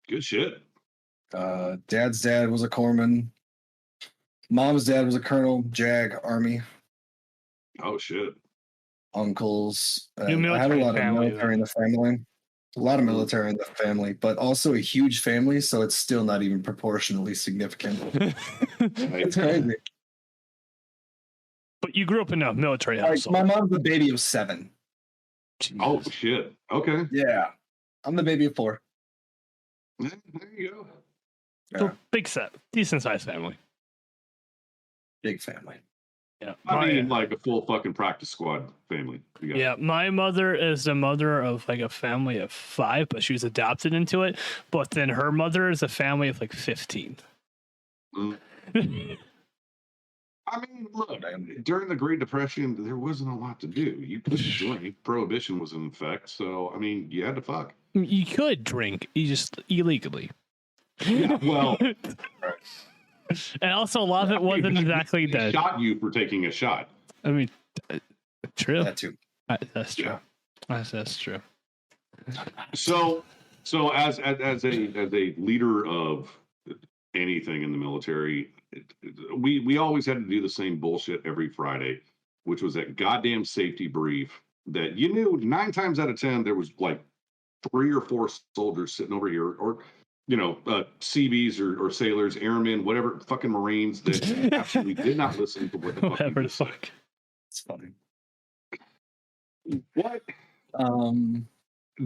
Good shit. Dad's dad was a corpsman. Mom's dad was a colonel, JAG, Army. Oh shit. Uncles. New I had a military lot of family, military in the family. A lot of military in the family, but also a huge family, so it's still not even proportionally significant. It's crazy. But you grew up in a military Like, household. my mom's the baby of 7. Oh shit. Okay. Yeah. I'm the baby of 4. There you go. So Yeah. big set, decent sized family. Big family. Yeah. I mean, like a full fucking practice squad family. You got. Yeah, my mother is the mother of like a family of 5, but she was adopted into it. But then her mother is a family of like 15. Mm. I mean, look, during the Great Depression, there wasn't a lot to do. You couldn't drink. Prohibition was in effect. So, I mean, you had to fuck. You could drink, you just illegally. Yeah, well. And also, a lot of it wasn't exactly they that. shot you for taking a shot. I mean, true. That too. That's true. Yeah. That's true. So as a leader of anything in the military, we always had to do the same bullshit every Friday, which was that goddamn safety brief that you knew 9 times out of 10 there was like 3 or 4 soldiers sitting over here, or CBs or sailors, airmen, whatever, fucking Marines that absolutely did not listen to what the fuck. Whatever the fuck. It's funny. What? Yeah.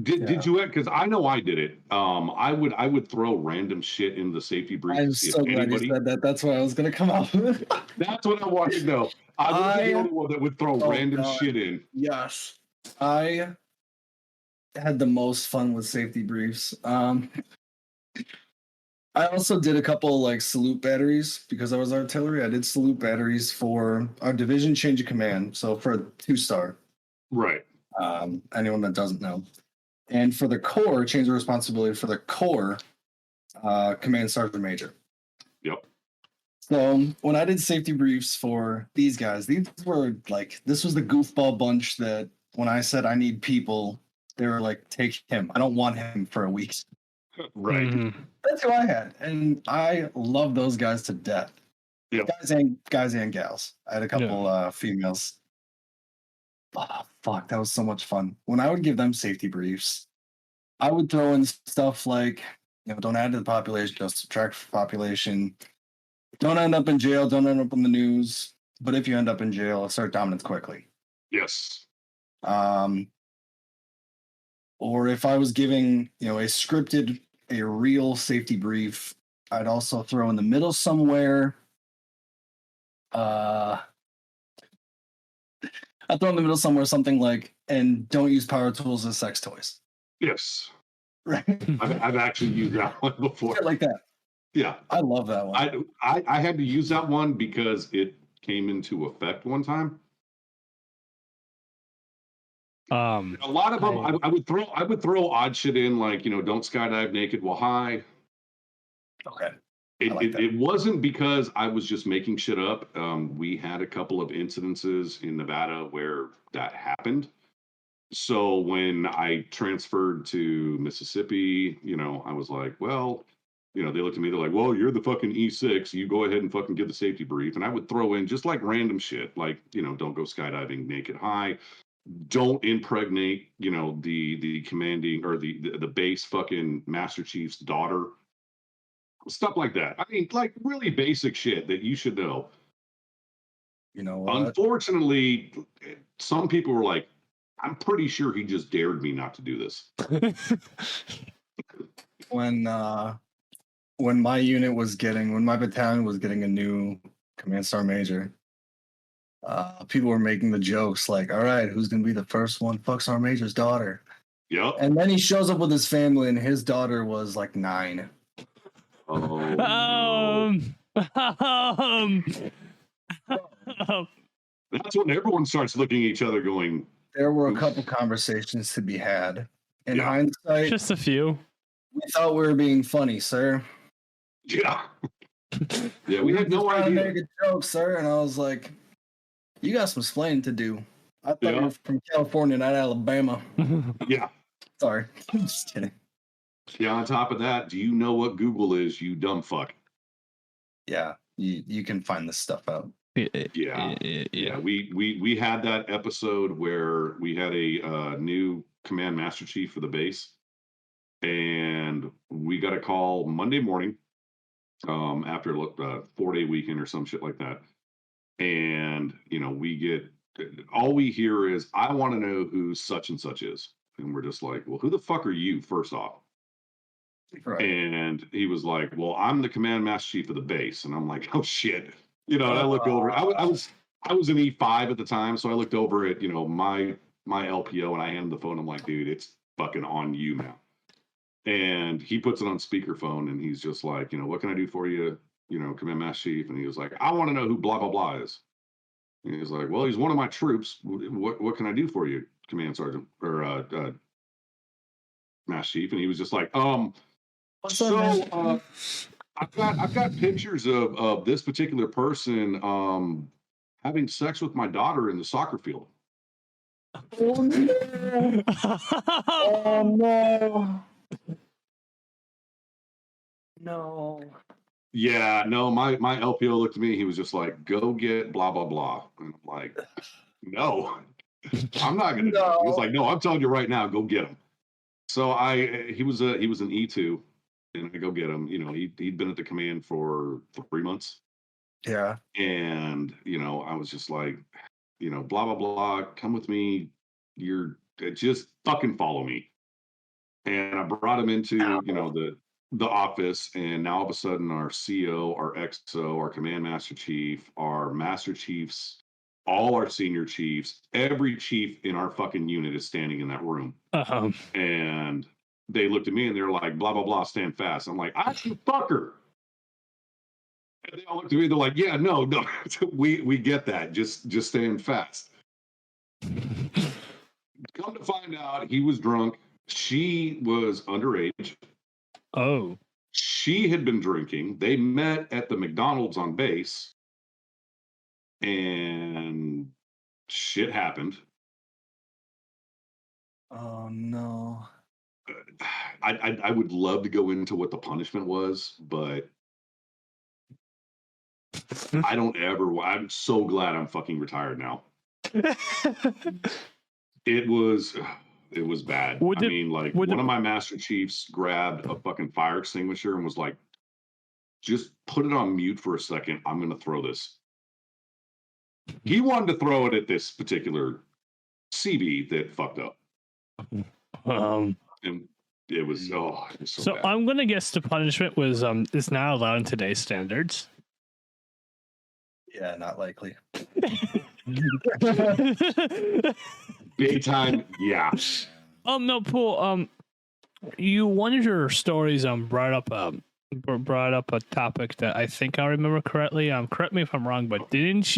Did you? Because I know I did it. I would throw random shit in the safety brief. I'm to see so if glad anybody, you said that. That's what I was going to come out with. That's what I wanted to know. I was the only one that would throw random shit in. Yes. I had the most fun with safety briefs. I also did a couple like salute batteries because I was artillery. I did salute batteries for our division change of command. So for a 2-star, Right. anyone that doesn't know. And for the Corps, change of responsibility for the Corps, command sergeant major. Yep. So when I did safety briefs for these guys, these were like, this was the goofball bunch that when I said I need people, they were like, take him. I don't want him for a week. Right. Mm-hmm. That's who I had. And I love those guys to death. Yep. Guys and gals. I had a couple females. Oh, fuck, that was so much fun. When I would give them safety briefs, I would throw in stuff like, don't add to the population, just subtract from population. Don't end up in jail, don't end up in the news. But if you end up in jail, assert dominance quickly. Yes. Or if I was giving, a real safety brief, I'd also throw in the middle somewhere. I'd throw in the middle somewhere something like, and don't use power tools as sex toys. Yes. Right. I've actually used that one before. Shit like that. Yeah. I love that one. I had to use that one because it came into effect one time. A lot of them, I would throw odd shit in, like, don't skydive naked while high. Okay. It wasn't because I was just making shit up. We had a couple of incidences in Nevada where that happened. So when I transferred to Mississippi, I was like, well, they looked at me, they're like, well, you're the fucking E6. You go ahead and fucking give the safety brief. And I would throw in just like random shit, like, don't go skydiving naked high. Don't impregnate, the commanding or the base fucking Master Chief's daughter. Stuff like that. I mean, like really basic shit that you should know. You know what? Unfortunately, some people were like, I'm pretty sure he just dared me not to do this. When my battalion was getting a new command star major, people were making the jokes like, all right, who's going to be the first one? Fuck Sergeant Major's daughter. Yep. And then he shows up with his family, and his daughter was like 9. That's when everyone starts looking at each other going, there were a couple conversations to be had. In hindsight, just a few. We thought we were being funny, sir. Yeah. Yeah, we had no idea. Make a joke, sir. And I was like, You got some explaining to do. I thought you Yeah. were from California, not Alabama. Yeah. Sorry. I'm just kidding. Yeah. On top of that, do you know what Google is, you dumb fuck? Yeah, you can find this stuff out. Yeah. We had that episode where we had a new command master chief for the base, and we got a call Monday morning after a 4-day weekend or some shit like that. And, we get all we hear is, I want to know who such and such is. And we're just like, well, who the fuck are you, first off? Right. And he was like, well, I'm the command master chief of the base. And I'm like, oh shit. And I looked over, I was an E5 at the time. So I looked over at, my LPO, and I handed the phone. I'm like, dude, it's fucking on you, man. And he puts it on speakerphone, and he's just like, what can I do for you? Command master chief. And he was like, I want to know who blah, blah, blah is. And he was like, well, he's one of my troops. What can I do for you, command sergeant or master chief? And he was just like, I've got pictures of this particular person having sex with my daughter in the soccer field. Oh no! Oh no! No. Yeah, no, my LPO looked at me. He was just like, go get blah, blah, blah. And I'm like, no, I'm not going to do it. He was like, no, I'm telling you right now, go get him. So he was an E2, and I go get him. He'd been at the command for 3 months. Yeah. And, I was just like, blah, blah, blah, come with me. Just fucking follow me. And I brought him into, the office, and now all of a sudden our CO, our XO, our command master chief, our master chiefs, all our senior chiefs, every chief in our fucking unit is standing in that room. Uh-huh. And they looked at me and they're like, blah, blah, blah, stand fast. I'm like, I you fucker. And they all looked at me, they're like, yeah, no, we get that. Just stand fast. Come to find out, he was drunk. She was underage. Oh. She had been drinking. They met at the McDonald's on base, and shit happened. Oh no. I would love to go into what the punishment was, but I don't ever. I'm so glad I'm fucking retired now. It was bad. One of my master chiefs grabbed a fucking fire extinguisher and was like, just put it on mute for a second. I'm going to throw this. He wanted to throw it at this particular CB that fucked up. And it was so bad. I'm going to guess the punishment was is not allowed in today's standards. Yeah, not likely. Big time, yeah. No, Paul. One of your stories brought up a topic that I think I remember correctly. Correct me if I'm wrong, but didn't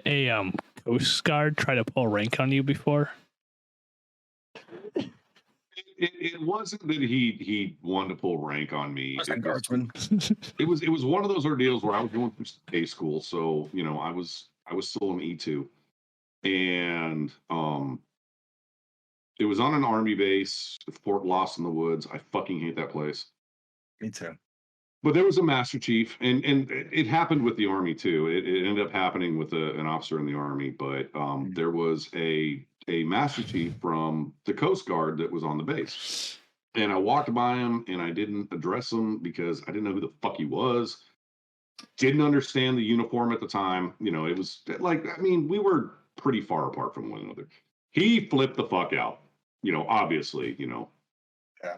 a Coast Guard try to pull rank on you before? It wasn't that he wanted to pull rank on me. It was one of those ordeals where I was going through A school, so I was still an E2, and it was on an Army base, Fort Lost in the Woods. I fucking hate that place. Me too. But there was a master chief, and it happened with the Army too. It ended up happening with an officer in the Army, but there was a master chief from the Coast Guard that was on the base. And I walked by him, and I didn't address him because I didn't know who the fuck he was. Didn't understand the uniform at the time. It was like, we were pretty far apart from one another. He flipped the fuck out. Obviously,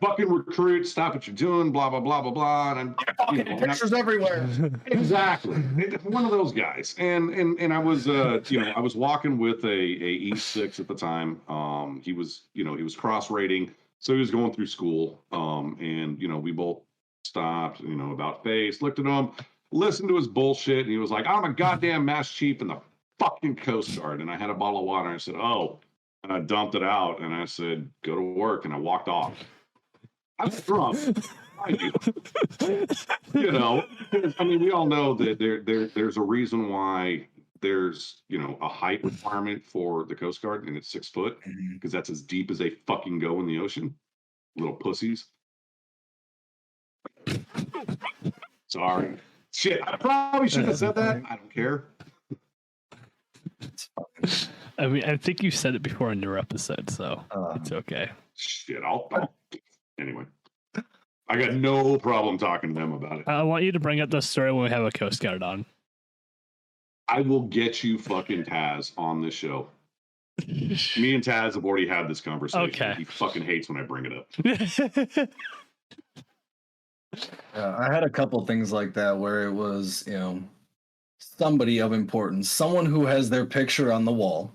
fucking recruit, stop what you're doing, blah, blah, blah, blah, blah. And I'm pictures everywhere. Exactly. One of those guys. And I was, I was walking with a E6 at the time. He was cross rating. So he was going through school. And we both stopped, about face, looked at him, listened to his bullshit. And he was like, I'm a goddamn master chief in the fucking Coast Guard. And I had a bottle of water. And I said, oh, and I dumped it out. And I said, go to work. And I walked off. I was drunk. I do. We all know that there's a reason why there's a height requirement for the Coast Guard, and it's 6 foot because that's as deep as they fucking go in the ocean. Little pussies. Sorry. Shit, I probably shouldn't have said that. I don't care. I mean, I think you said it before in your episode, so it's okay. Shit, I'll anyway. I got no problem talking to them about it. I want you to bring up this story when we have a Coast Guard on. I will get you fucking Taz on this show. Me and Taz have already had this conversation. Okay. He fucking hates when I bring it up. I had a couple things like that where it was, somebody of importance, someone who has their picture on the wall,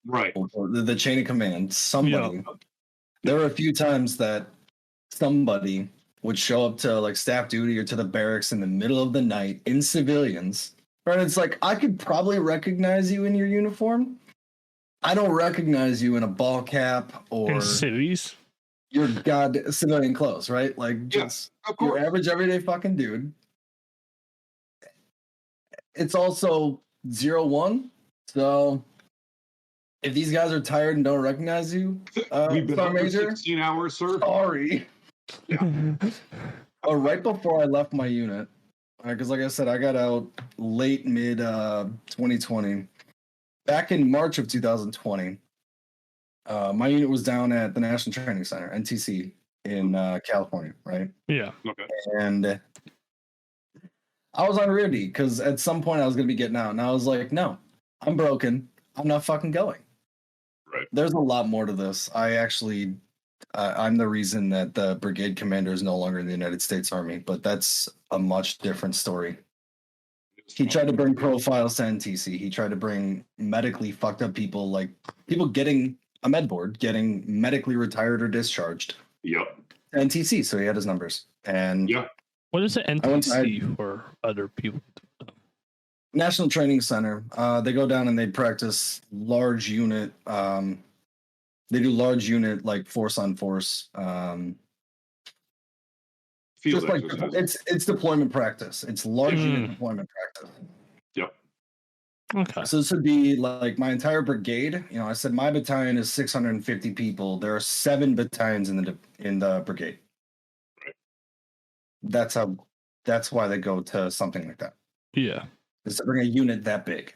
right? The chain of command, somebody. Yeah. There were a few times that somebody would show up to like staff duty or to the barracks in the middle of the night in civilians. Right? It's like, I could probably recognize you in your uniform. I don't recognize you in a ball cap or in cities. Your civilian clothes, right? Like just your average everyday fucking dude. It's also 0-1. So if these guys are tired and don't recognize you, we've been up for 16 hours, sir. Sorry. Yeah. Right before I left my unit, because like I said, I got out late mid 2020. Back in March of 2020, my unit was down at the National Training Center, NTC, in California, right? Yeah. Okay. And I was on rear D because at some point I was going to be getting out, and I was like, no, I'm broken. I'm not fucking going. Right. There's a lot more to this. I'm the reason that the brigade commander is no longer in the United States Army, but that's a much different story. He tried to bring profiles to NTC. He tried to bring medically fucked up people, like people getting a med board, getting medically retired or discharged. Yep. NTC, so he had his numbers. And yeah. What is it NTC for other people? National Training Center. They go down and they practice large unit. They do large unit like force on force. Just like it's deployment practice. It's large unit deployment practice. Yep. Okay. So this would be like my entire brigade. I said my battalion is 650 people. There are 7 battalions in the brigade. Right. That's why they go to something like that. Yeah. Is to bring a unit that big.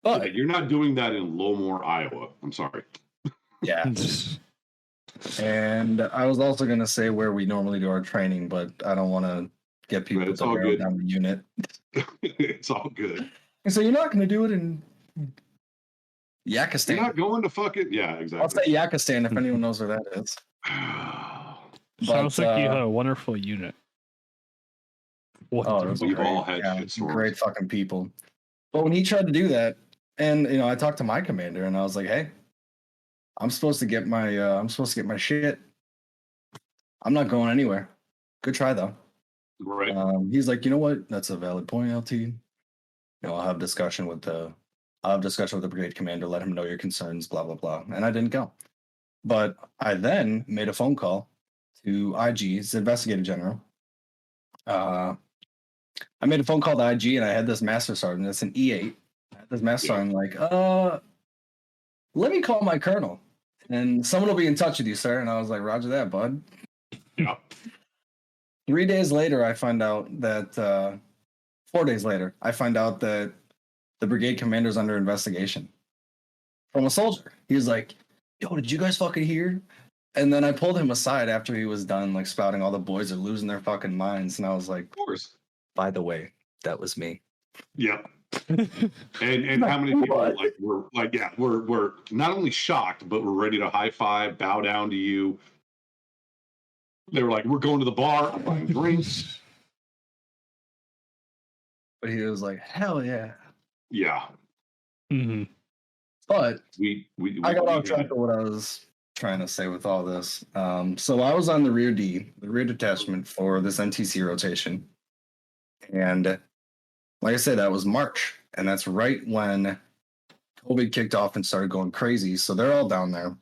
But you're not doing that in Lowmore, Iowa. I'm sorry. Yeah. And I was also going to say where we normally do our training, but I don't want to get people to narrow down the unit. It's all good. And so you're not going to do it in Yakistan. You're not going to fuck it? Yeah, exactly. I'll say Yakistan if anyone knows where that is. Sounds like you had a wonderful unit. We've all had great fucking people. But when he tried to do that, and I talked to my commander and I was like, hey, I'm supposed to get my shit. I'm not going anywhere. Good try though. Right. He's like, you know what? That's a valid point, LT. I'll have discussion with the brigade commander, let him know your concerns, blah, blah, blah. And I didn't go. But I then made a phone call to IG's investigative general. I made a phone call to IG and I had this master sergeant. It's an E8. I had this master sergeant like, let me call my colonel and someone will be in touch with you, sir. And I was like, roger that, bud. Yeah. 3 days later, I find out that 4 days later, I find out that the brigade commander's under investigation from a soldier. He was like, yo, did you guys fucking hear? And then I pulled him aside after he was done, like spouting all the boys are losing their fucking minds. And I was like, of course. By the way, that was me. Yep. and how many people we're not only shocked, but we're ready to high five, bow down to you. They were like, we're going to the bar, I'm buying drinks. But he was like, hell yeah. Yeah. Mm-hmm. But I got off track of what I was trying to say with all this. So I was on the rear detachment for this NTC rotation. And like I said, that was March. And that's right when COVID kicked off and started going crazy. So they're all down there.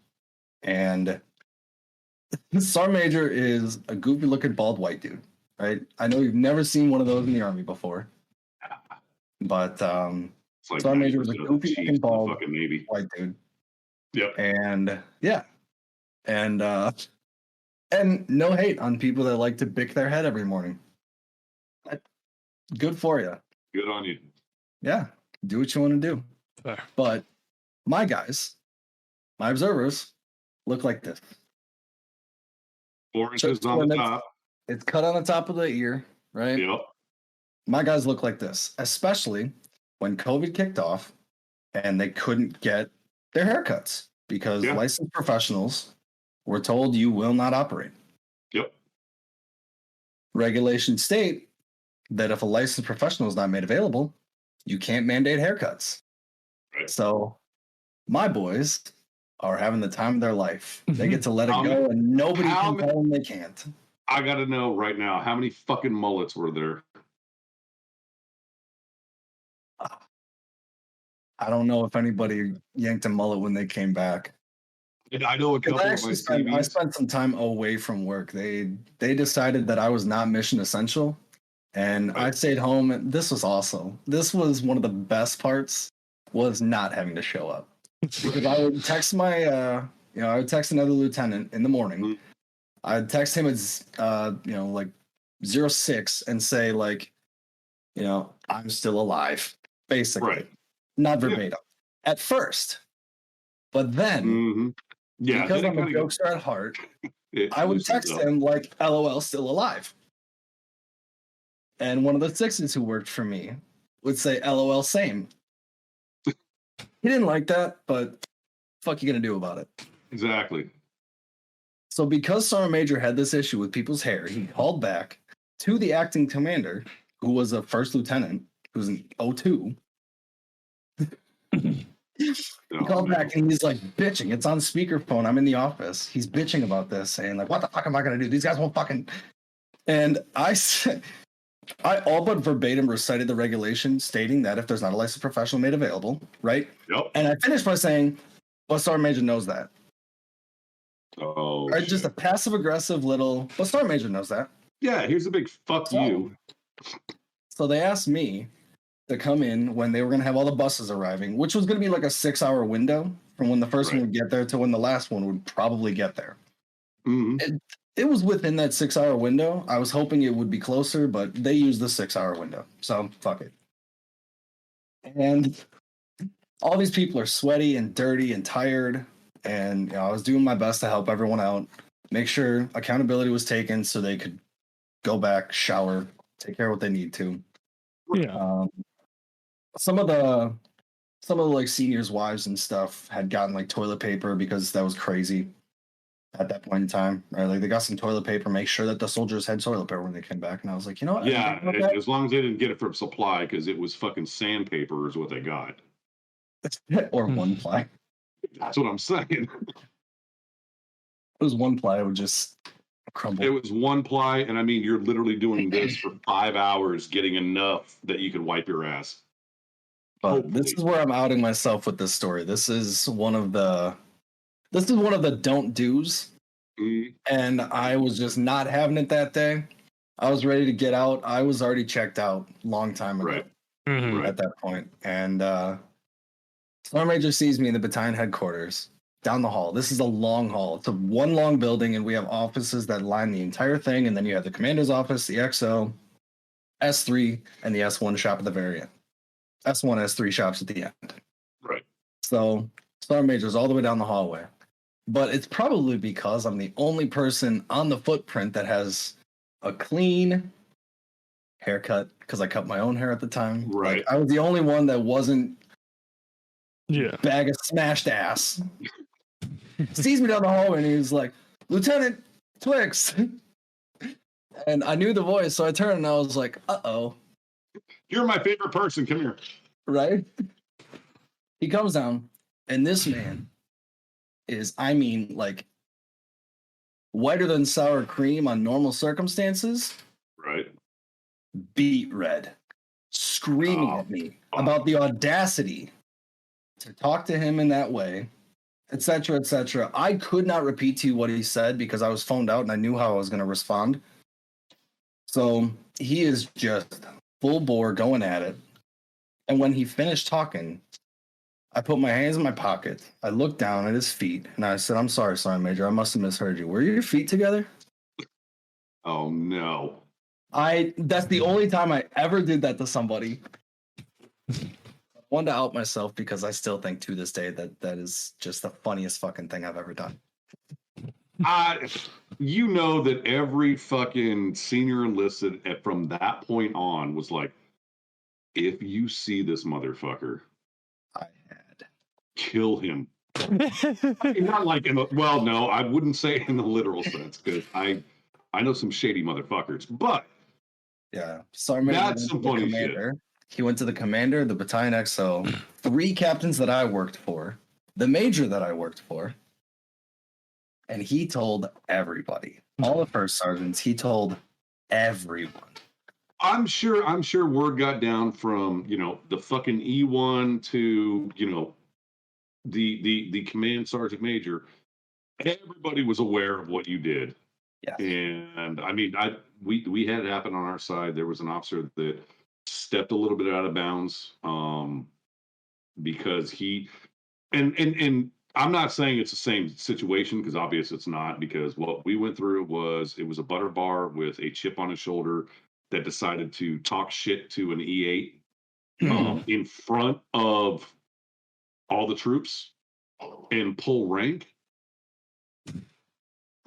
And Sergeant Major is a goofy looking bald white dude, right? I know you've never seen one of those in the Army before. But It's like Sergeant Major was a 90% of the goofy Chiefs looking in the bald fucking Navy. white dude. Yep. And yeah. And no hate on people that like to bick their head every morning. Good for you. Good on you. Yeah. Do what you want to do. Fair. But my guys, my observers, look like this. 4 inches on the top. It's cut on the top of the ear, right? Yep. My guys look like this, especially when COVID kicked off and they couldn't get their haircuts because licensed professionals were told you will not operate. Yep. Regulations state that if a licensed professional is not made available, you can't mandate haircuts. Right. So my boys are having the time of their life. They get to let it go and nobody can tell them they can't. I got to know right now, how many fucking mullets were there? I don't know if anybody yanked a mullet when they came back. And I know a couple of my I spent some time away from work. They decided that I was not mission essential, and I stayed home. And this was awesome. This was one of the best parts, was not having to show up. Because I would text I would text another lieutenant in the morning. Mm-hmm. I'd text him at like 06 and say like, I'm still alive, basically. Right. Not verbatim at first, but then because I'm a jokester at heart, I would text him like LOL still alive. And one of the sixes who worked for me would say LOL same. He didn't like that, but fuck you gonna do about it? Exactly. So because Sergeant Major had this issue with people's hair, he called back to the acting commander, who was a first lieutenant, who's an 02. He called back and he's like bitching. It's on speakerphone. I'm in the office. He's bitching about this, saying like, "What the fuck am I gonna do? These guys won't fucking." And I all but verbatim recited the regulation stating that if there's not a licensed professional made available, right? Yep. And I finished by saying, "Well, Sergeant Major knows that." Oh. Right, just a passive aggressive little. But Sergeant Major knows that. Yeah. Here's a big fuck you. So they asked me to come in when they were going to have all the buses arriving, which was going to be like a 6-hour window from when the first one would get there to when the last one would probably get there. Mm-hmm. It was within that 6-hour window. I was hoping it would be closer, but they used the 6-hour window. So fuck it. And all these people are sweaty and dirty and tired. And I was doing my best to help everyone out, make sure accountability was taken so they could go back, shower, take care of what they need to. Yeah. Some of the like seniors' wives and stuff had gotten like toilet paper because that was crazy at that point in time. Right? Like they got some toilet paper, make sure that the soldiers had toilet paper when they came back. And I was like, what? Yeah, as long as they didn't get it from supply, because it was fucking sandpaper is what they got. Or one ply. That's what I'm saying. It was one ply, it would just crumble. It was one ply, and I mean, you're literally doing this for 5 hours, getting enough that you could wipe your ass. But this is where I'm outing myself with this story. This is one of the don't do's. Mm-hmm. And I was just not having it that day. I was ready to get out. I was already checked out long time ago. Right. Mm-hmm. At that point. And Sergeant Major sees me in the battalion headquarters down the hall. This is a long hall. It's a one long building, and we have offices that line the entire thing. And then you have the commander's office, the XO, S3, and the S1 shop at the very end. S1, S3 shops at the end. Right. So Sergeant Major's all the way down the hallway. But it's probably because I'm the only person on the footprint that has a clean haircut, because I cut my own hair at the time. Right. Like, I was the only one that wasn't bag of smashed ass. Sees me down the hallway and he's like, "Lieutenant Twiks." And I knew the voice, so I turned and I was like, "Uh-oh. You're my favorite person. Come here." Right? He comes down, and this man is, I mean, like, whiter than sour cream on normal circumstances. Right. Beet red. Screaming at me about the audacity to talk to him in that way, etc., etc. I could not repeat to you what he said because I was phoned out and I knew how I was going to respond. So he is just full bore going at it. And when he finished talking, I put my hands in my pocket. I looked down at his feet, and I said, "I'm sorry, Sergeant Major. I must have misheard you. Were your feet together?" Oh no. That's the only time I ever did that to somebody. I wanted to out myself because I still think to this day that is just the funniest fucking thing I've ever done. You know that every fucking senior enlisted from that point on was like, if you see this motherfucker, I had. kill him. I mean, not like well, no, I wouldn't say in the literal sense because I know some shady motherfuckers, but Yeah. Sergeant Major that's some funny shit. He went to the commander, the battalion XO, 3 captains that I worked for, the major that I worked for, and he told everybody. All the first sergeants, he told everyone. I'm sure word got down from, the fucking E1 to, the command sergeant major. Everybody was aware of what you did. Yeah. And I mean, we had it happen on our side. There was an officer that stepped a little bit out of bounds because he and I'm not saying it's the same situation because obviously it's not, because what we went through was a butter bar with a chip on his shoulder that decided to talk shit to an E8 in front of all the troops and pull rank.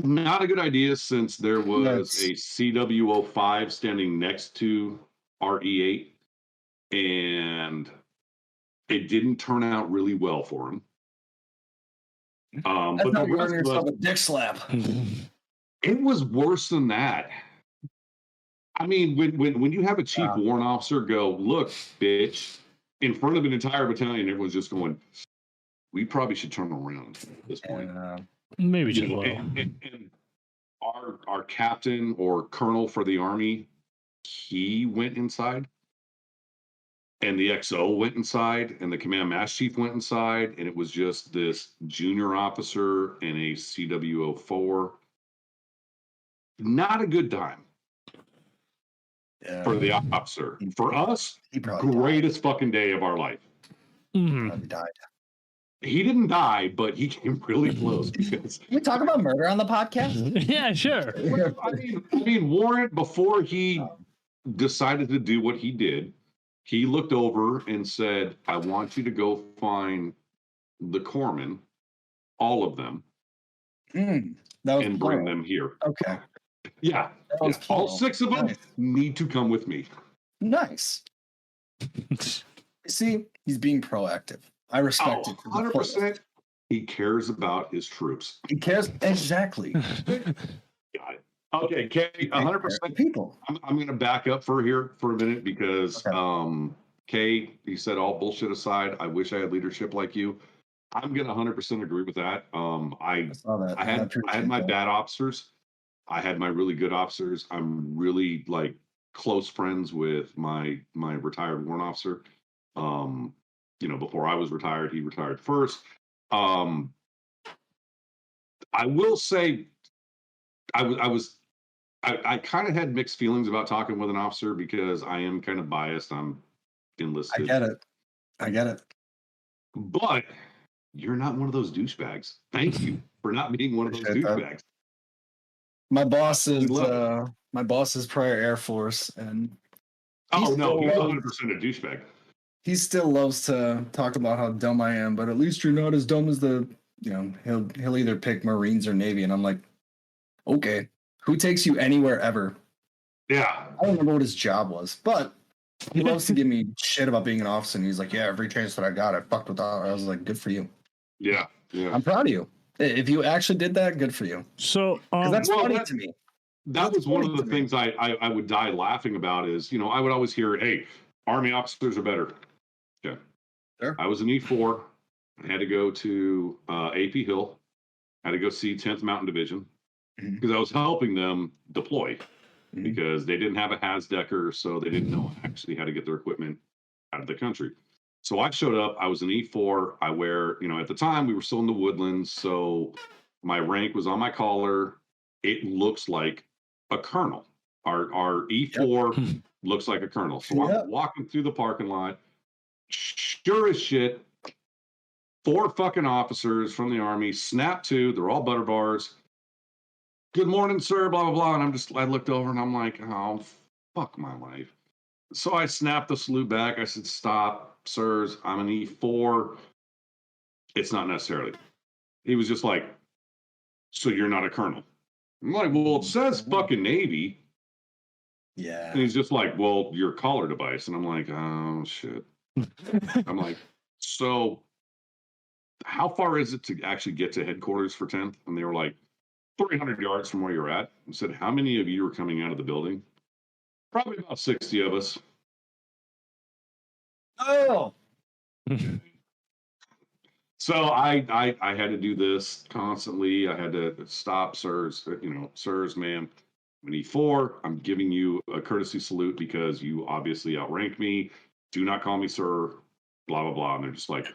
Not a good idea, since there was a CW05 standing next to our E8, and it didn't turn out really well for him. That's But how the you rest earn of yourself us, a dick slap. it was worse than that. I mean, when you have a chief warrant officer go, "Look, bitch," in front of an entire battalion, everyone's just going, "We probably should turn around at this point." Maybe You too know, low. and our captain or colonel for the Army, he went inside, and the XO went inside, and the command mass chief went inside, and it was just this junior officer and a CW04. Not a good time for the officer. For us, greatest fucking day of our life. Probably died. He didn't die, but he came really close. Because, Can we talk about murder on the podcast? Yeah, sure. I mean, Warrant, before he decided to do what he did, he looked over and said, "I want you to go find the corpsmen, all of them, That was and plural. bring them here." Okay. Yeah. All 6 of them need to come with me. Nice. See, he's being proactive. I respect it. 100%. He cares about his troops. He cares. Exactly. Got it. Okay, Kay, 100%. People. I'm going to back up for a minute because, Kay, you said all bullshit aside, I wish I had leadership like you. I'm going to 100% agree with that. I had my bad officers. I had my really good officers. I'm really close friends with my retired warrant officer. Before I was retired, he retired first. I will say, I kind of had mixed feelings about talking with an officer because I am kind of biased. I'm enlisted. I get it. But you're not one of those douchebags. Thank you for not being one of those douchebags. My boss is prior Air Force, and he's 100% a douchebag. He still loves to talk about how dumb I am, but at least you're not as dumb as he'll either pick Marines or Navy, and I'm like, okay, who takes you anywhere ever? Yeah. I don't remember what his job was, but he loves to give me shit about being an officer, and he's like, yeah, every chance that I got, I fucked with that. I was like, good for you. Yeah. I'm proud of you. If you actually did that, good for you. So that's funny to me. That was one of the things I would die laughing about is, I would always hear, hey, Army officers are better. Yeah. Sure. I was an E4. I had to go to AP Hill. I had to go see 10th Mountain Division because I was helping them deploy because they didn't have a Hasdecker, so they didn't know actually how to get their equipment out of the country. So I showed up. I was an E4. I wear, at the time we were still in the Woodlands, so my rank was on my collar. It looks like a colonel. Our E4 looks like a colonel. So I'm walking through the parking lot. Sure as shit, 4 fucking officers from the Army, snap to, they're all butter bars. Good morning, sir, blah, blah, blah. And I looked over and I'm like, oh, fuck my life. So I snapped the salute back. I said, stop, sirs, I'm an E4. It's not necessarily. He was just like, so you're not a colonel? I'm like, well, it says fucking Navy. Yeah. And he's just like, well, your collar device. And I'm like, oh, shit. I'm like, so how far is it to actually get to headquarters for 10th? And they were like, 300 yards from where you're at. I said, how many of you are coming out of the building? Probably about 60 of us. Oh. So I had to do this constantly. I had to stop, sirs, sirs, ma'am. I'm an E4. I'm giving you a courtesy salute because you obviously outrank me. Do not call me sir, blah, blah, blah. And they're just like,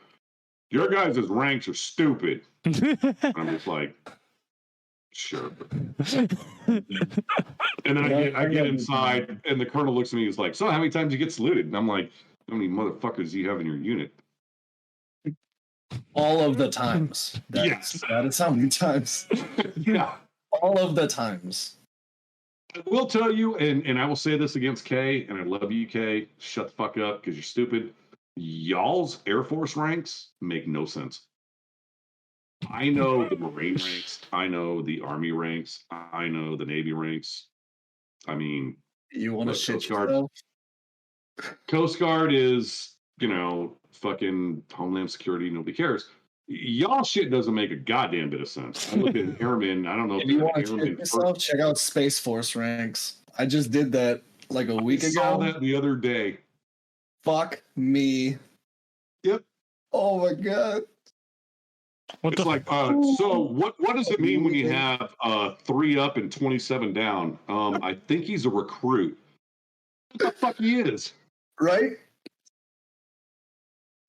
your guys' ranks are stupid. I'm just like, sure. And then I get inside, and the colonel looks at me. He's like, so how many times you get saluted? And I'm like, how many motherfuckers do you have in your unit? All of the times. Yes. That is how many times. Yeah. All of the times. I will tell you, and I will say this against Kay, and I love you, Kay. Shut the fuck up because you're stupid. Y'all's Air Force ranks make no sense. I know the Marine ranks. I know the Army ranks. I know the Navy ranks. I mean, You want to look, shit Coast Guard. yourself? Coast Guard is, fucking Homeland Security. Nobody cares. Y'all shit doesn't make a goddamn bit of sense. I look at an airman. I don't know If you want to airman shit yourself, check out Space Force ranks. I just did that like a week I saw ago. that the other day. Fuck me. Yep. Oh my god. It's like, so what does it mean when you have 3 up and 27 down? I think he's a recruit. What the fuck he is? Right?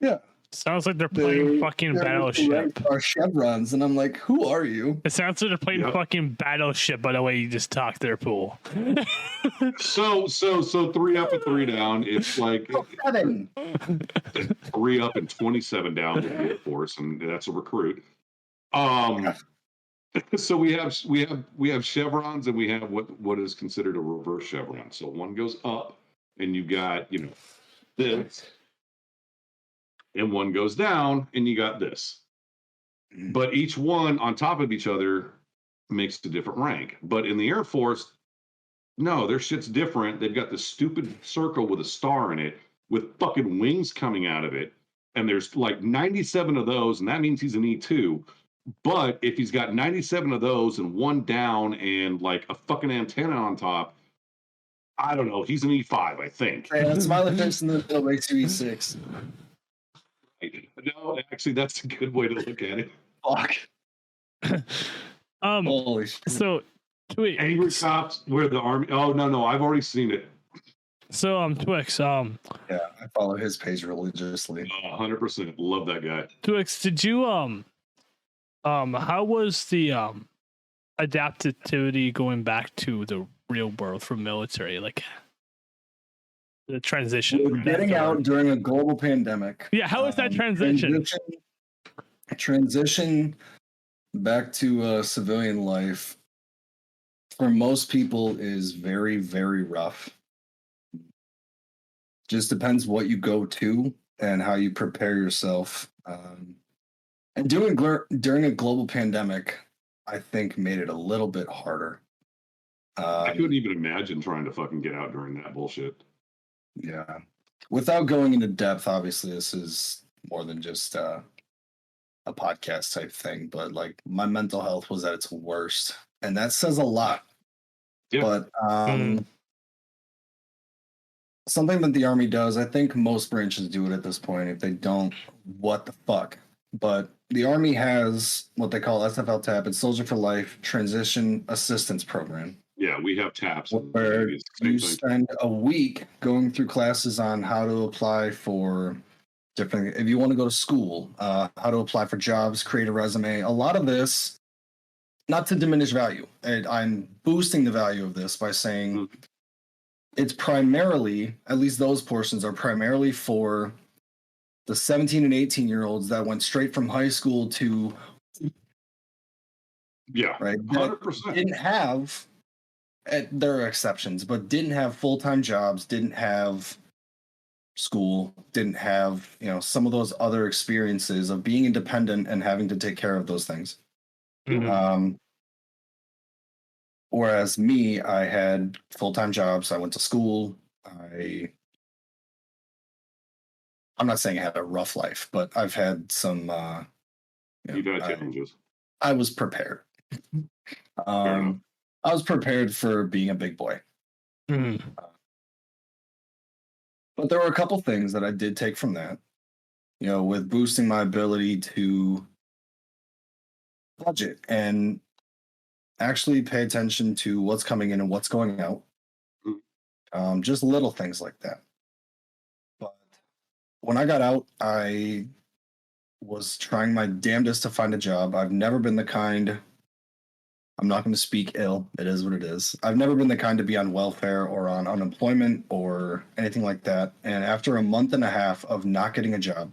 Yeah. Sounds like they're playing fucking Battleship. Our chevrons, and I'm like, who are you? It sounds like they're playing fucking Battleship by the way you just talked there, Pool. So 3 up and 3 down. It's like 3 up and 27 down with the Air Force, and that's a recruit. So we have chevrons, and we have what is considered a reverse chevron. So one goes up, and you got this, and one goes down, and you got this. But each one on top of each other makes a different rank. But in the Air Force, no, their shit's different. They've got this stupid circle with a star in it with fucking wings coming out of it. And there's like 97 of those, and that means he's an E2. But if he's got 97 of those and one down and like a fucking antenna on top, I don't know. He's an E5, I think. Yeah, smiley face in the middle makes you E6. No, actually, that's a good way to look at it. Fuck. Holy shit. So Twiks. Angry cops where the army. Oh no, I've already seen it. So Twiks. Yeah, I follow his page religiously. 100%. Love that guy. Twiks, did you how was the adaptivity going back to the real world from military, like the transition from Getting out during a global pandemic? Yeah, how was that transition? Transition back to civilian life for most people is very, very rough. Just depends what you go to and how you prepare yourself. And during a global pandemic, I think made it a little bit harder. I couldn't even imagine trying to fucking get out during that bullshit. Yeah. Without going into depth, obviously, this is more than just a podcast type thing, but like my mental health was at its worst. And that says a lot. Yeah. But something that the Army does, I think most branches do it at this point. If they don't, what the fuck? But the Army has what they call SFL TAP, it's Soldier for Life Transition Assistance Program. Yeah, we have TAPs. Where you spend a week going through classes on how to apply for different, if you want to go to school, how to apply for jobs, create a resume. A lot of this, not to diminish value, I'm boosting the value of this by saying it's primarily, at least those portions are primarily for the 17 and 18-year-olds that went straight from high school to right, 100%. didn't have, there are exceptions, but didn't have full-time jobs, didn't have school, didn't have, some of those other experiences of being independent and having to take care of those things. Whereas me, I had full-time jobs, I went to school, I'm not saying I had a rough life, but I've had some You've had challenges. I was prepared. I was prepared for being a big boy. But there were a couple things that I did take from that, with boosting my ability to budget and actually pay attention to what's coming in and what's going out. Just little things like that. But when I got out, I was trying my damnedest to find a job. I've never been the kind, I'm not going to speak ill, it is what it is. I've never been the kind to be on welfare or on unemployment or anything like that. And after a month and a half of not getting a job,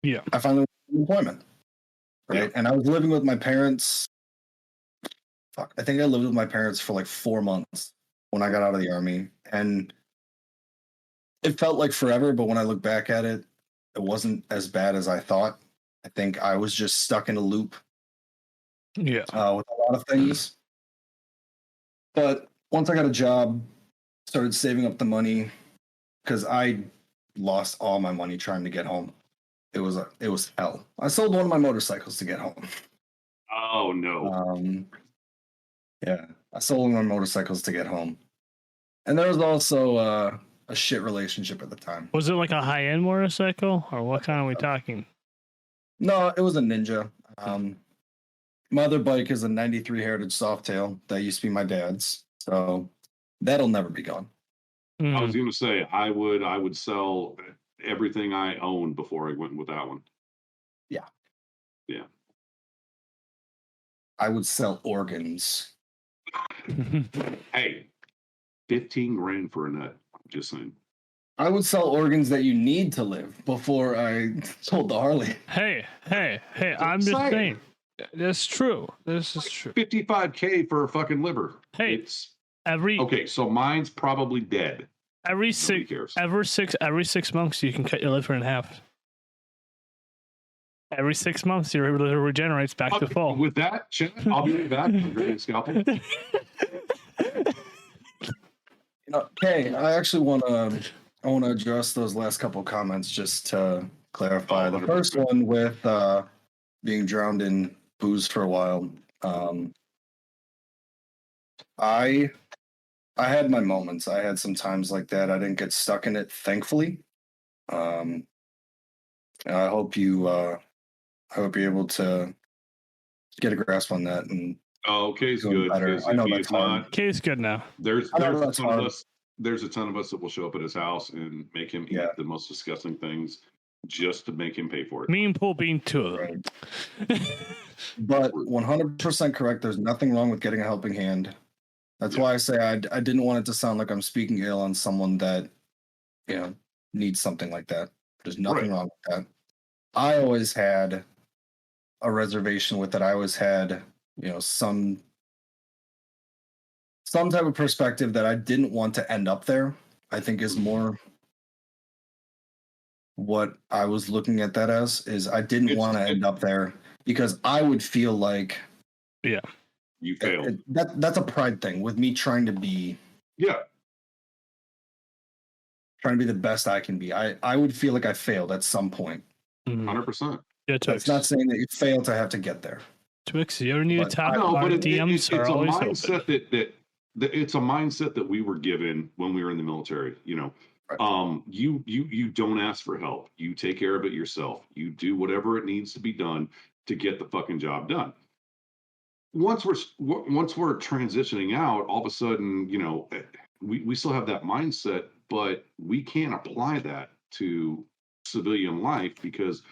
I finally got employment. Right. Yeah. And I was living with my parents. I think I lived with my parents for like 4 months when I got out of the Army. And it felt like forever, but when I look back at it, it wasn't as bad as I thought. I think I was just stuck in a loop. With a lot of things. But once I got a job, started saving up the money, because I lost all my money trying to get home. It was hell. I sold one of my motorcycles to get home. Oh no. I sold one of my motorcycles to get home. And there was also a shit relationship at the time. Was it like a high-end motorcycle, or what kind are we talking? No, it was a Ninja. My other bike is a 93 Heritage Softail that used to be my dad's. So that'll never be gone. I was going to say, I would sell everything I owned before I went with that one. Yeah. Yeah. I would sell organs. Hey, 15 grand for a nut. I'm just saying. I would sell organs that you need to live before I sold the Harley. Hey, I'm just saying. That's true. This is true. $55K for a fucking liver. Hey, it's okay. So mine's probably dead. Every 6 months you can cut your liver in half. Every 6 months your liver regenerates back to full. With that, I'll be right back. I'm grabbing a scalpel. Hey, I actually want to address those last couple of comments just to clarify. The first one with being drowned in booze for a while. I had my moments. I had some times like that. I didn't get stuck in it, thankfully. I hope you're able to get a grasp on that. And Kay's good. I know that's hard. Kay's good now. There's a ton of us. There's a ton of us that will show up at his house and make him eat the most disgusting things just to make him pay for it. Me and Paul being two of them. Right. But 100% correct. There's nothing wrong with getting a helping hand. That's why I say I didn't want it to sound like I'm speaking ill on someone that needs something like that. There's nothing wrong with that. I always had a reservation with it. I always had some type of perspective that I didn't want to end up there. I think is more what I was looking at that as, is I didn't want to end up there because I would feel like you failed. That's a pride thing with me trying to be the best I can be. I would feel like I failed at some point. 100%. Yeah, that's not saying that you fail to have to get there. Twiks, you ever need to talk? But it's a mindset that it's a mindset that we were given when we were in the military. Right. You don't ask for help. You take care of it yourself. You do whatever it needs to be done to get the fucking job done. Once we're transitioning out, all of a sudden, we still have that mindset, but we can't apply that to civilian life because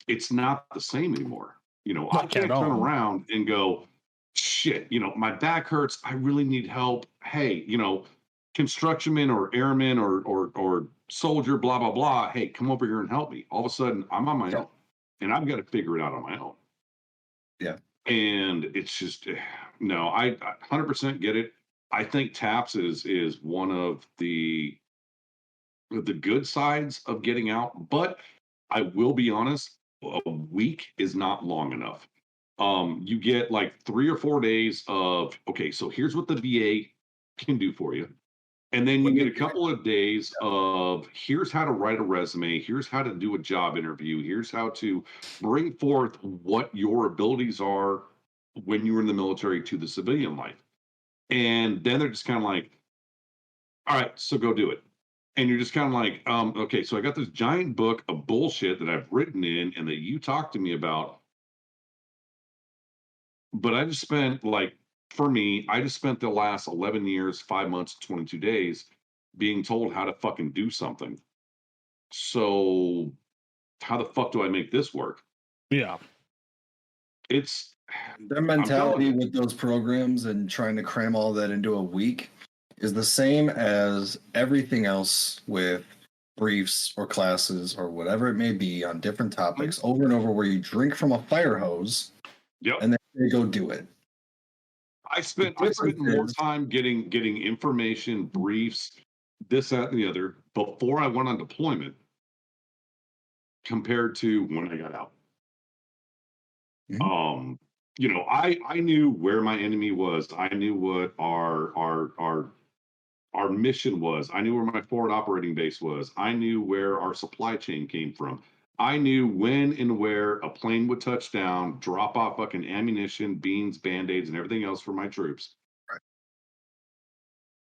it's not the same anymore. I can't turn around and go, shit, my back hurts. I really need help. Hey, constructionman or airman or soldier, blah, blah, blah. Hey, come over here and help me. All of a sudden, I'm on my own and I've got to figure it out on my own. Yeah. And it's just, no, I 100% get it. I think TAPS is one of the good sides of getting out, but I will be honest, a week is not long enough. You get like 3 or 4 days of, okay, so here's what the VA can do for you. And then you get a couple of days of here's how to write a resume, here's how to do a job interview, here's how to bring forth what your abilities are when you were in the military to the civilian life. And then they're just kind of like, all right, so go do it. And you're just kind of like, okay, so I got this giant book of bullshit that I've written in and that you talked to me about. But I just spent like, for me, I just spent the last 11 years, 5 months, 22 days being told how to fucking do something. So how the fuck do I make this work? Yeah. It's their mentality with those programs and trying to cram all that into a week is the same as everything else with briefs or classes or whatever it may be on different topics over and over, where you drink from a fire hose and then they go do it. I spent more time getting information, briefs, this, that, and the other before I went on deployment compared to when I got out. Mm-hmm. You know, I knew where my enemy was. I knew what our mission was. I knew where my forward operating base was. I knew where our supply chain came from. I knew when and where a plane would touch down, drop off fucking ammunition, beans, band-aids, and everything else for my troops. Right.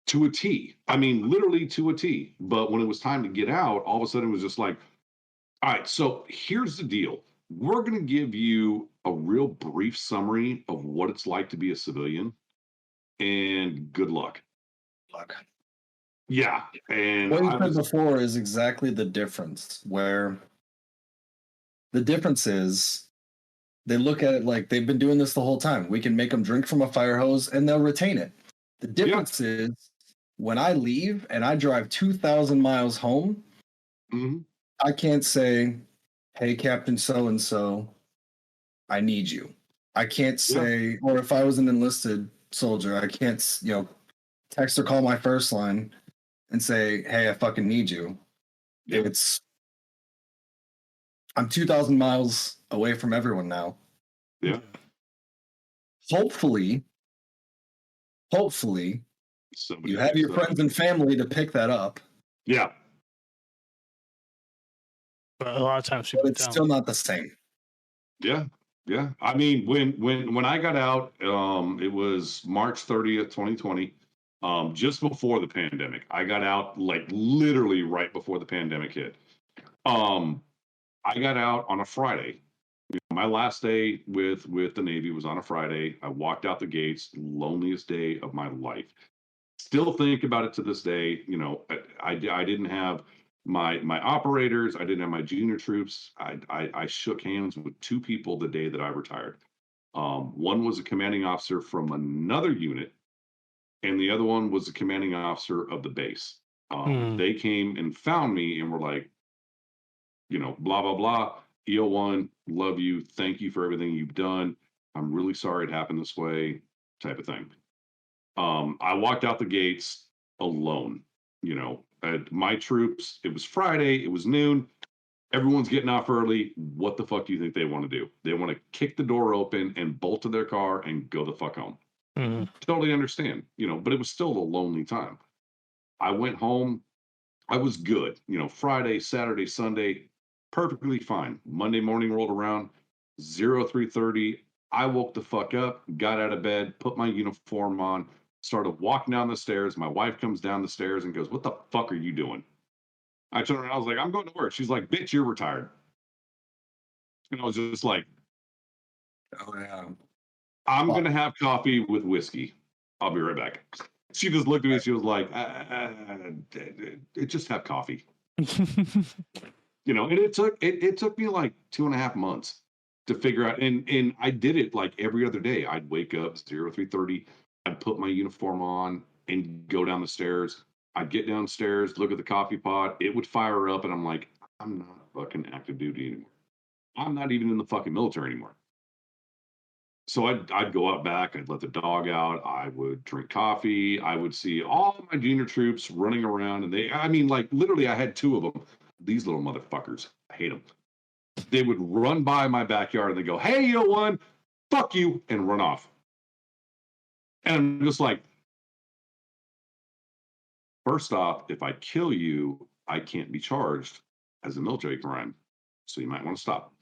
To a T. I mean, literally to a T. But when it was time to get out, all of a sudden it was just like, all right, so here's the deal. We're going to give you a real brief summary of what it's like to be a civilian, and good luck. Yeah. And what you said before is exactly the difference, where the difference is they look at it like they've been doing this the whole time. We can make them drink from a fire hose and they'll retain it. The difference is when I leave and I drive 2,000 miles home, I can't say, hey, Captain so-and-so, I need you. I can't say, or if I was an enlisted soldier, I can't, text or call my first line and say, hey, I fucking need you. I'm 2,000 miles away from everyone now. Yeah. Hopefully, you have your friends and family to pick that up. Yeah. But a lot of times it's still not the same. Yeah. Yeah. I mean, when I got out, it was March 30th, 2020, just before the pandemic. I got out like literally right before the pandemic hit. I got out on a Friday. My last day with the Navy was on a Friday. I walked out the gates, loneliest day of my life. Still think about it to this day. You know, I didn't have my operators. I didn't have my junior troops. I shook hands with 2 people the day that I retired. One was a commanding officer from another unit, and the other one was the commanding officer of the base. They came and found me and were like, blah, blah, blah. EO1, love you. Thank you for everything you've done. I'm really sorry it happened this way, type of thing. I walked out the gates alone. My troops, it was Friday, it was noon. Everyone's getting off early. What the fuck do you think they want to do? They want to kick the door open and bolt to their car and go the fuck home. Totally understand, but it was still a lonely time. I went home. I was good. Friday, Saturday, Sunday, perfectly fine. Monday morning rolled around, 03:30. I woke the fuck up, got out of bed, put my uniform on, started walking down the stairs. My wife comes down the stairs and goes, "What the fuck are you doing?" I turned around, I was like, "I'm going to work." She's like, "Bitch, you're retired." And I was just like, "Oh yeah, I'm going to have coffee with whiskey. I'll be right back." She just looked at me. She was like, "Just have coffee." And it took me like 2.5 months to figure out, and I did it like every other day. I'd wake up 03:30, I'd put my uniform on and go down the stairs, I'd get downstairs, look at the coffee pot, it would fire up, and I'm like, I'm not fucking active duty anymore. I'm not even in the fucking military anymore. So I'd go out back, I'd let the dog out, I would drink coffee, I would see all my junior troops running around, and I mean, like literally, I had two of them. These little motherfuckers, I hate them. They would run by my backyard and they go, "Hey, you one, fuck you," and run off. And I'm just like, first off, if I kill you, I can't be charged as a military crime. So you might want to stop.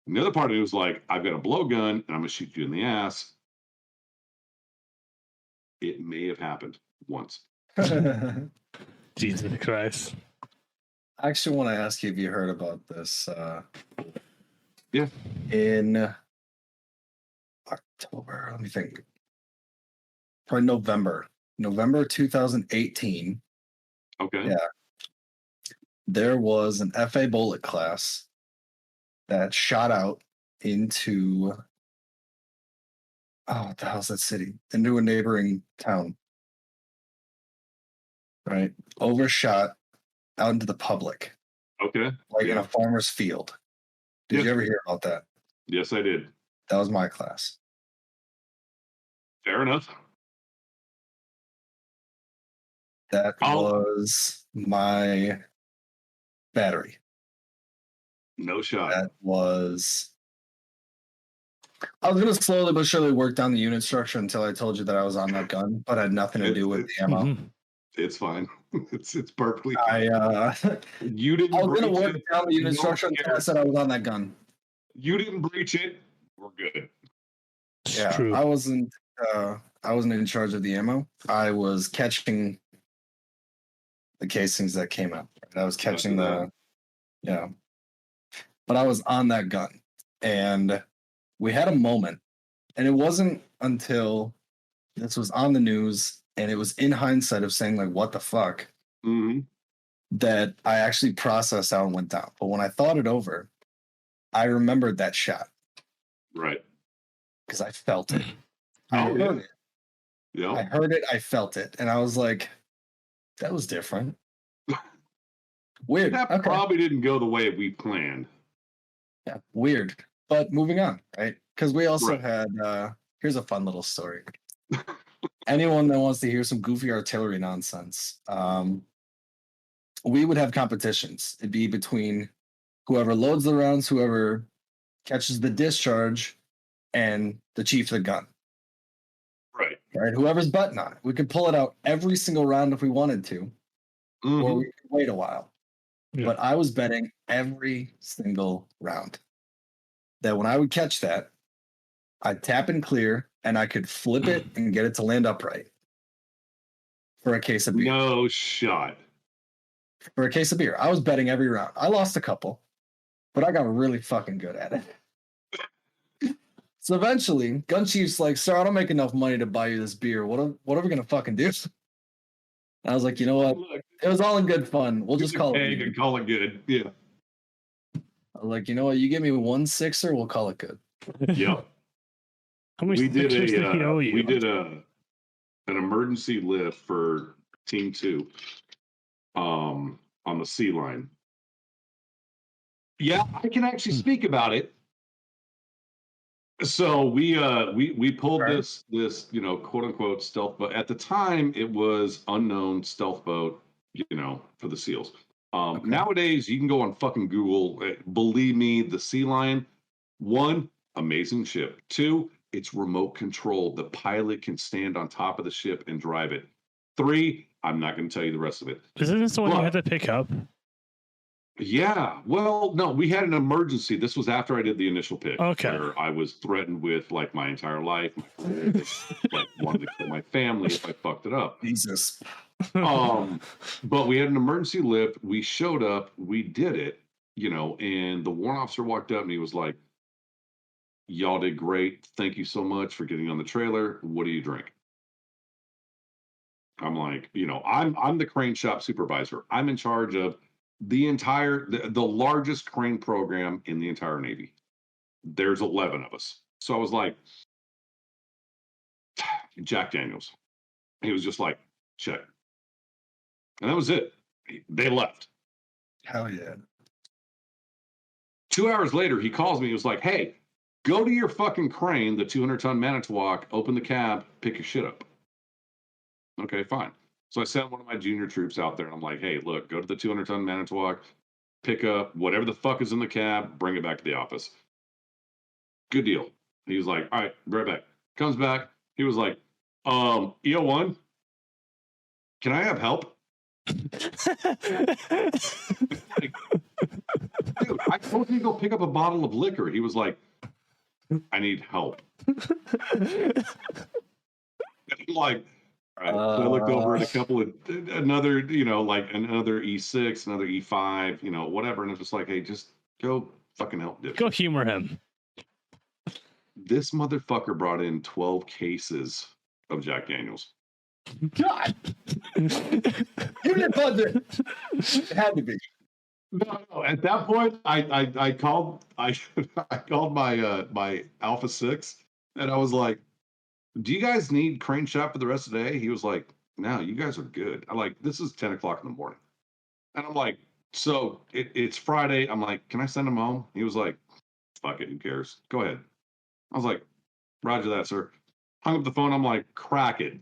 And the other part of it was like, I've got a blowgun and I'm going to shoot you in the ass. It may have happened once. Jesus Christ. I actually want to ask you if you heard about this. Yeah. In October, let me think. Probably November 2018. Okay. Yeah. There was an FA bullet class that shot out into, what the hell's that city? Into a neighboring town. Right? Overshot out into the public. Okay. Like in a farmer's field. Did you ever hear about that? Yes, I did. That was my class. Fair enough. That was my battery. No shot. That was. I was going to slowly but surely work down the unit structure until I told you that I was on that gun, but had nothing to do with the ammo. It's fine. It's perfectly fine. You didn't. I was going to work down the unit structure until I said I was on that gun. You didn't breach it. We're good. Yeah, true. I wasn't in charge of the ammo. I was catching the casings that came out. I was catching but I was on that gun, and we had a moment, and it wasn't until this was on the news, and it was in hindsight of saying like, "What the fuck," that I actually processed how it went down. But when I thought it over, I remembered that shot, right? Because I felt it. I heard it. Yeah, I heard it. I felt it, and I was like, "That was different." Weird. That probably didn't go the way we planned. Yeah, weird. But moving on, right? Because we also had, here's a fun little story. Anyone that wants to hear some goofy artillery nonsense, we would have competitions. It'd be between whoever loads the rounds, whoever catches the discharge, and the chief of the gun. Right. Right? Whoever's button on it. We could pull it out every single round if we wanted to, or we could wait a while. Yeah. But I was betting every single round that when I would catch that, I'd tap and clear, and I could flip it and get it to land upright for a case of beer. No shot. For a case of beer. I was betting every round. I lost a couple, but I got really fucking good at it. So eventually, Gun Chief's like, "Sir, I don't make enough money to buy you this beer. What are we going to fucking do?" And I was like, "You know what? It was all in good fun. We'll just call it good." Call it good. Yeah. I was like, "You know what? You give me 1 6er, we'll call it good." Yeah. We did an emergency lift for Team 2 on the sea line. Yeah, I can actually speak about it. So we pulled this quote unquote stealth boat. At the time, it was unknown stealth boat, for the SEALs. Nowadays, you can go on fucking Google. Believe me, the Sea Lion, 1, amazing ship. 2, it's remote controlled. The pilot can stand on top of the ship and drive it. 3, I'm not going to tell you the rest of it. Isn't this the one you had to pick up? Yeah. Well, no, we had an emergency. This was after I did the initial pick. Okay. Where I was threatened with like my entire life, like wanted to kill my family if I fucked it up. Jesus. But we had an emergency lift. We showed up. We did it. And the warrant officer walked up and he was like, "Y'all did great. Thank you so much for getting on the trailer. What do you drink?" I'm like, I'm the crane shop supervisor. I'm in charge of the largest crane program in the entire Navy. There's 11 of us. So I was like, Jack Daniels. He was just like, "Check." And that was it. They left. Hell yeah. 2 hours later, he calls me. He was like, hey, go to your fucking crane, the 200-ton Manitowoc, open the cab, pick your shit up. Okay, fine. So I sent one of my junior troops out there, and I'm like, hey, look, go to the 200-ton Manitowoc, pick up whatever the fuck is in the cab, bring it back to the office. Good deal. He was like, all right, right back. Comes back. He was like, EO1, can I have help? Like, dude, I told you to go pick up a bottle of liquor. He was like, I need help. And I'm like, all right. So I looked over at a couple of another, like another E6, another E5, whatever. And it's just like, hey, just go fucking help. Go humor him. This motherfucker brought in 12 cases of Jack Daniels. God! Unit budget! It had to be. No. At that point, I called I called my Alpha 6, and I was like, do you guys need crane shop for the rest of the day? He was like, no, you guys are good. I'm like, this is 10 o'clock in the morning. And I'm like, so it's Friday. I'm like, can I send him home? He was like, fuck it, who cares? Go ahead. I was like, roger that, sir. Hung up the phone. I'm like, crack it.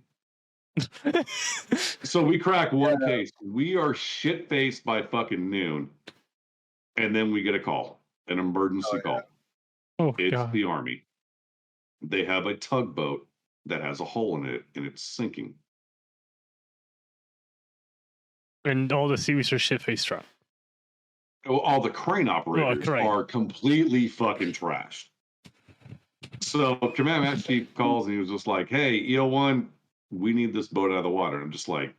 So we crack one case. We are shit-faced by fucking noon. And then we get a call, an emergency call. Oh, it's God. the Army. They have a tugboat that has a hole in it, and it's sinking. And all the seaweeds are shit-faced drunk. All the crane operators are completely fucking trashed. So Command Master Chief calls, and he was just like, hey, EO1, we need this boat out of the water. And I'm just like,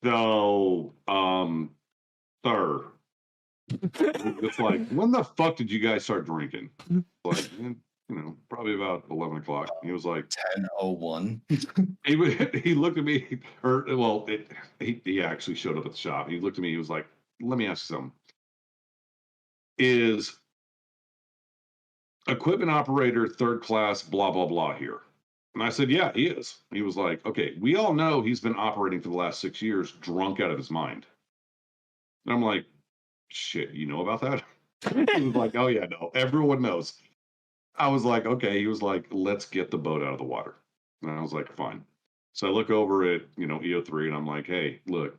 so, sir. It's like, when the fuck did you guys start drinking? Like, probably about 11 o'clock. He was like 10:01. He looked at me, he actually showed up at the shop. He looked at me, he was like, let me ask you something. Is equipment operator 3rd class blah blah blah here? And I said, yeah, he is. He was like, okay, we all know he's been operating for the last 6 years drunk out of his mind. And I'm like, shit, you know about that? He was like, oh yeah, no, everyone knows. I was like, okay. He was like, let's get the boat out of the water. And I was like, fine. So I look over at, EO3, and I'm like, hey, look,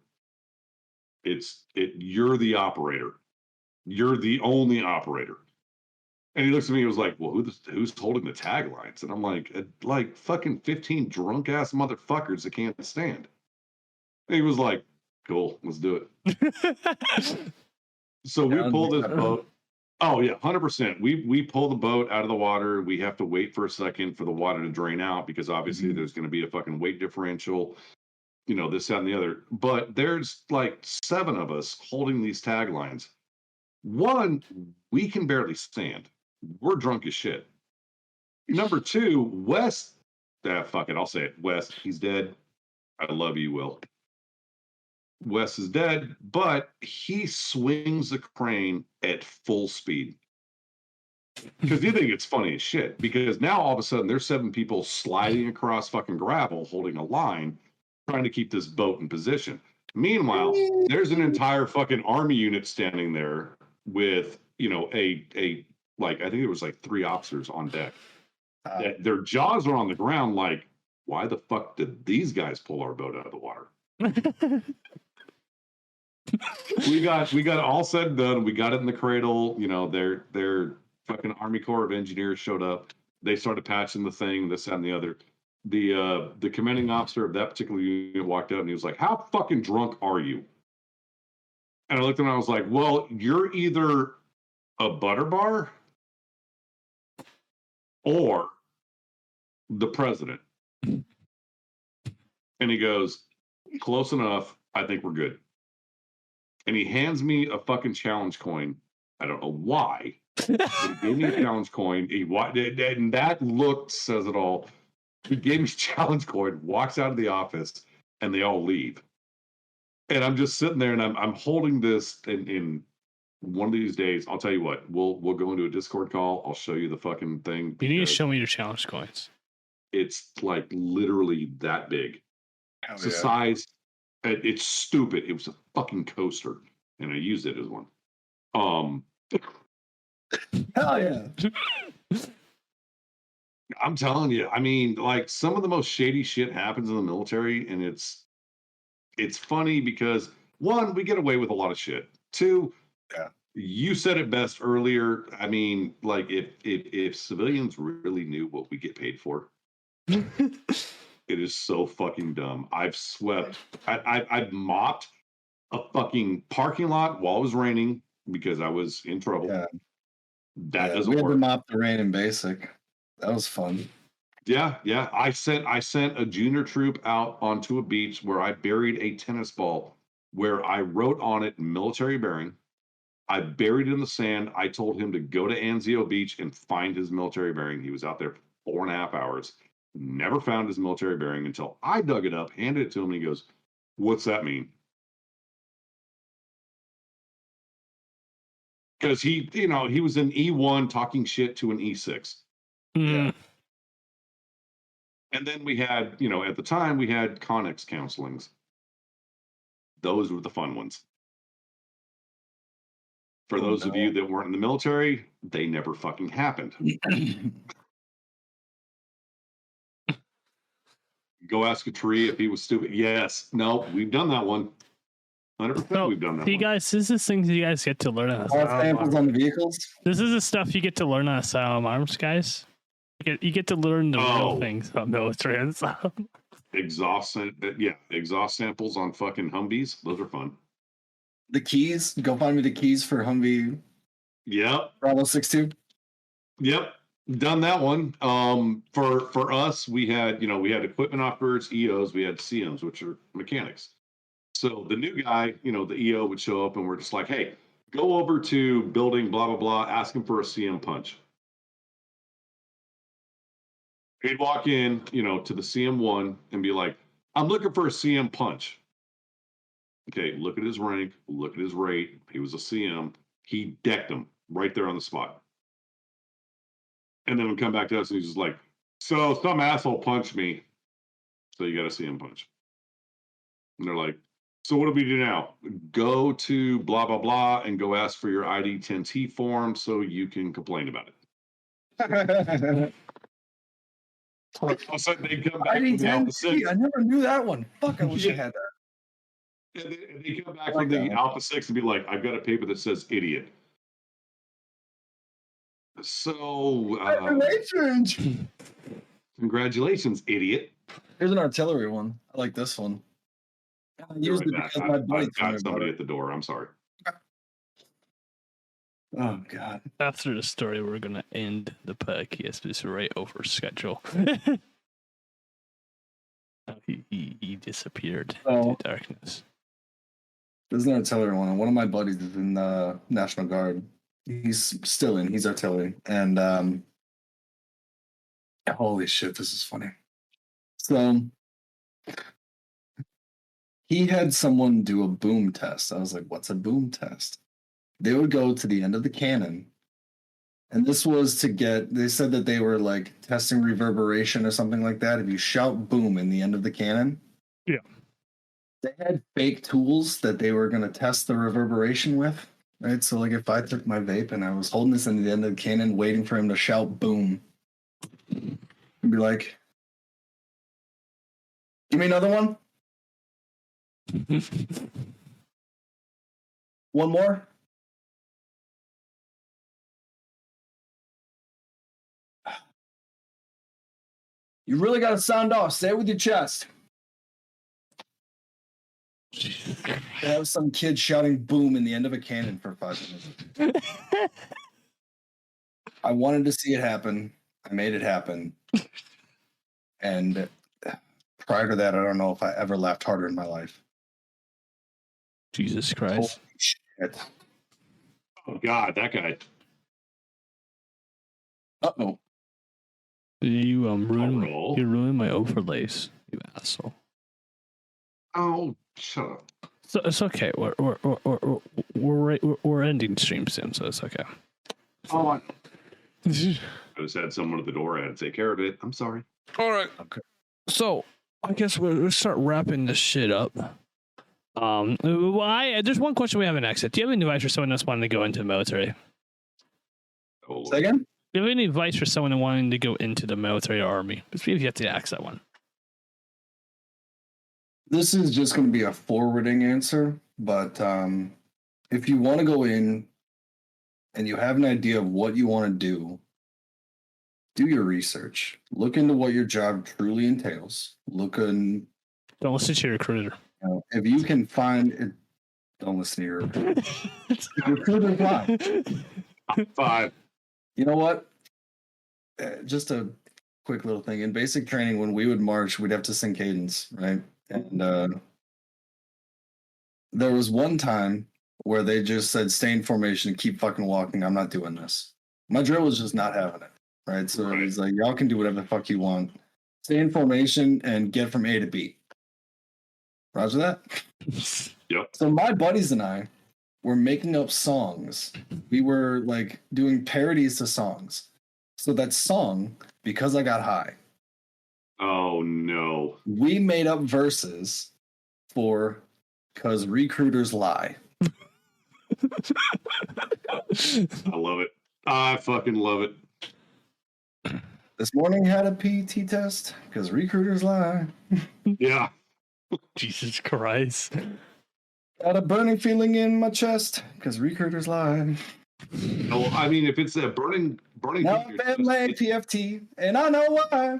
you're the operator. You're the only operator. And he looks at me and was like, well, who's holding the taglines? And I'm like fucking 15 drunk ass motherfuckers that can't stand. And he was like, cool, let's do it. So we pull this boat. Oh yeah, 100%. We pull the boat out of the water. We have to wait for a second for the water to drain out because obviously there's going to be a fucking weight differential, this, that, and the other. But there's like 7 of us holding these taglines. One, we can barely stand. We're drunk as shit. Number 2, Wes. Fuck it, I'll say it. Wes, he's dead. I love you, Will. Wes is dead, but he swings the crane at full speed. Because you think it's funny as shit. Because now all of a sudden there's 7 people sliding across fucking gravel, holding a line, trying to keep this boat in position. Meanwhile, there's an entire fucking Army unit standing there with, I think it was like 3 officers on deck. Their jaws are on the ground like, why the fuck did these guys pull our boat out of the water? we got all said and done. We got it in the cradle. Their fucking Army Corps of Engineers showed up. They started patching the thing, this, that, and the other. The commanding officer of that particular unit walked up and he was like, how fucking drunk are you? And I looked at him and I was like, well, you're either a butter bar or the president. And he goes, close enough. I think we're good. And he hands me a fucking challenge coin. I don't know why. But he gave me a challenge coin. And that look says it all. He gave me a challenge coin, walks out of the office, and they all leave. And I'm just sitting there, and I'm holding this. In one of these days, I'll tell you what. We'll go into a Discord call. I'll show you the fucking thing. You need to show me your challenge coins. It's like literally that big. It's the size It's stupid. It was a fucking coaster, and I used it as one. Hell yeah. I'm telling you, I mean, like some of the most shady shit happens in the military, and it's funny because one, we get away with a lot of shit. Two, Yeah. you said it best earlier. I mean, like if civilians really knew what we get paid for, it is so fucking dumb. I've swept, I've mopped a fucking parking lot while it was raining because I was in trouble. Yeah. That Yeah, doesn't we had to work. mop the rain in basic. That was fun. Yeah. I sent a junior troop out onto a beach where I buried a tennis ball where I wrote on it military bearing. I buried it in the sand. I told him to go to Anzio Beach and find his military bearing. He was out there for 4.5 hours. Never found his military bearing until I dug it up, handed it to him, and he goes, "What's that mean?" Because he was an E1 talking shit to an E6. Mm. Yeah. And then we had, at the time, we had Connex counselings. Those were the fun ones. For those of you that weren't in the military, they never fucking happened. Go ask a tree if he was stupid. Yes. No, we've done that one. 100% So, we've done that you one. guys, this is things you guys get to learn on All Asylum samples on the vehicles? This is the stuff you get to learn on Asylum Arms, guys. You get to learn the real things about military and Asylum. Exhaust samples on fucking Humvees. Those are fun. The keys? Go find me the keys for Humvee Yep. Bravo 62. Yep. Done that one. For us, we had equipment operators, EOs, we had CMs, which are mechanics. So the new guy, the EO would show up and we're just like, hey, go over to building blah, blah, blah, ask him for a CM punch. He'd walk in, to the CM1 and be like, I'm looking for a CM punch. Okay, look at his rank, look at his rate. He was a CM. He decked him right there on the spot. And then he'd come back to us and he's just like, so some asshole punched me. So you got to CM punch. And they're like, so what do we do now? Go to blah, blah, blah, and go ask for your ID 10T form so you can complain about it. All of a sudden, they come back ID from the Alpha 6. 10T, I never knew that one. Fuck, I wish I had that. And they come back from the Alpha 6 and be like, I've got a paper that says idiot. So, congratulations, idiot. Here's an artillery one. I like this one. I used it because my buddy I've got somebody at the door. I'm sorry. Oh, God. After the story, we're going to end the podcast. It's right over schedule. He disappeared into darkness. There's an artillery one. One of my buddies is in the National Guard. He's still in. He's artillery. And holy shit, this is funny. So he had someone do a boom test. I was like, what's a boom test? They would go to the end of the cannon. And this was they said that they were like testing reverberation or something like that. If you shout boom in the end of the cannon. Yeah. They had fake tools that they were going to test the reverberation with. Right. So like if I took my vape and I was holding this in the end of the cannon, waiting for him to shout boom, and be like, give me another one. One more. You really got to sound off. Say it with your chest. That was some kid shouting boom in the end of a cannon for 5 minutes. I wanted to see it happen. I made it happen. And prior to that, I don't know if I ever laughed harder in my life. Jesus Christ. Holy shit. Oh, God, that guy. Uh-oh. You ruined my overlays, you asshole. Oh, shut up. So it's okay. We're ending stream soon, so it's okay. Oh, I just had someone at the door. I had to take care of it. I'm sorry. All right. Okay. So I guess we'll start wrapping this shit up. There's one question we haven't asked. Do you have any advice for someone that's wanting to go into the military? Oh, Say again? Do you have any advice for someone wanting to go into the military or army? Let's see if you have to ask that one. This is just going to be a forwarding answer, but if you want to go in and you have an idea of what you want to do your research. Look into what your job truly entails. Don't listen to your recruiter. If you can find it, don't listen to your recruiter. Recruiter's lie. 5. You know what? Just a quick little thing. In basic training, when we would march, we'd have to sing cadence, right? And there was one time where they just said, stay in formation and keep fucking walking. I'm not doing this. My drill was just not having it, right? So it was like, y'all can do whatever the fuck you want. Stay in formation and get from A to B. Roger that? Yep. So my buddies and I were making up songs. We were like doing parodies to songs. So that song, Because I Got High. Oh, no. We made up verses for Cause Recruiters Lie. I love it. I fucking love it. This morning had a PT test because recruiters lie. Yeah. Jesus Christ. Got a burning feeling in my chest because recruiters lie. No, I mean, if it's a burning. Now I bet my PFT, and I know why.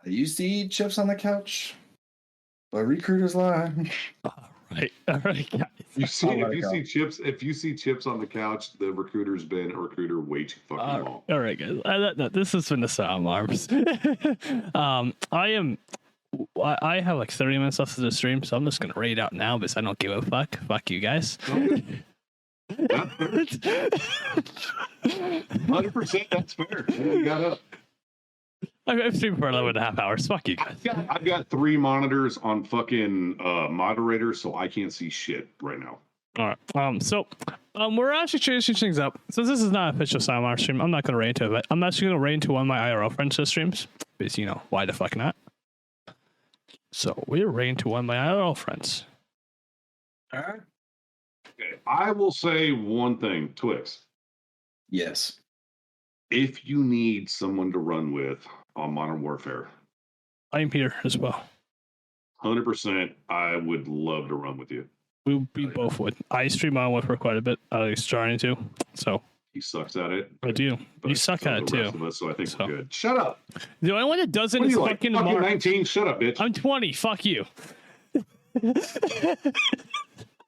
I used to eat chips on the couch, but recruiters lie. All right, guys. If you see chips on the couch, the recruiter's been a recruiter way too fucking long. All right, guys. This has been the Sound Arms. I have like 30 minutes left of the stream, so I'm just gonna raid out now because I don't give a fuck. Fuck you guys. 100%, that's fair. You got up. I've streamed for 11.5 hours. Fuck you guys. I've got 3 monitors on fucking moderator, so I can't see shit right now. All right. So we're actually changing things up. Since this is not an official Sound Arms stream, I'm not gonna raid into it, but I'm actually gonna raid into one of my IRL friends' streams because why the fuck not? So we're raiding to one of my IRL friends. All right. Okay, I will say one thing, Twiks. Yes. If you need someone to run with on Modern Warfare, I'm here as well. 100%, I would love to run with you. We both would. I stream Modern Warfare quite a bit. I was trying to, so. He sucks at it. I do. You suck at it too. So I think we're good. Shut up. The only one that doesn't is fucking Mark. 19. Shut up, bitch. I'm 20. Fuck you.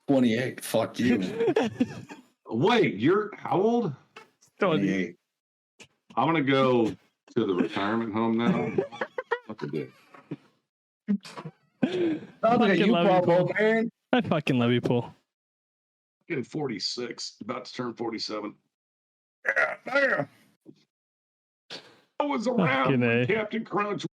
28. Fuck you. Wait, you're how old? 28. I'm gonna go to the retirement home now. Fucking dick. I fucking love you, Paul. Getting 46, about to turn 47. Yeah. I was around when Captain Crunch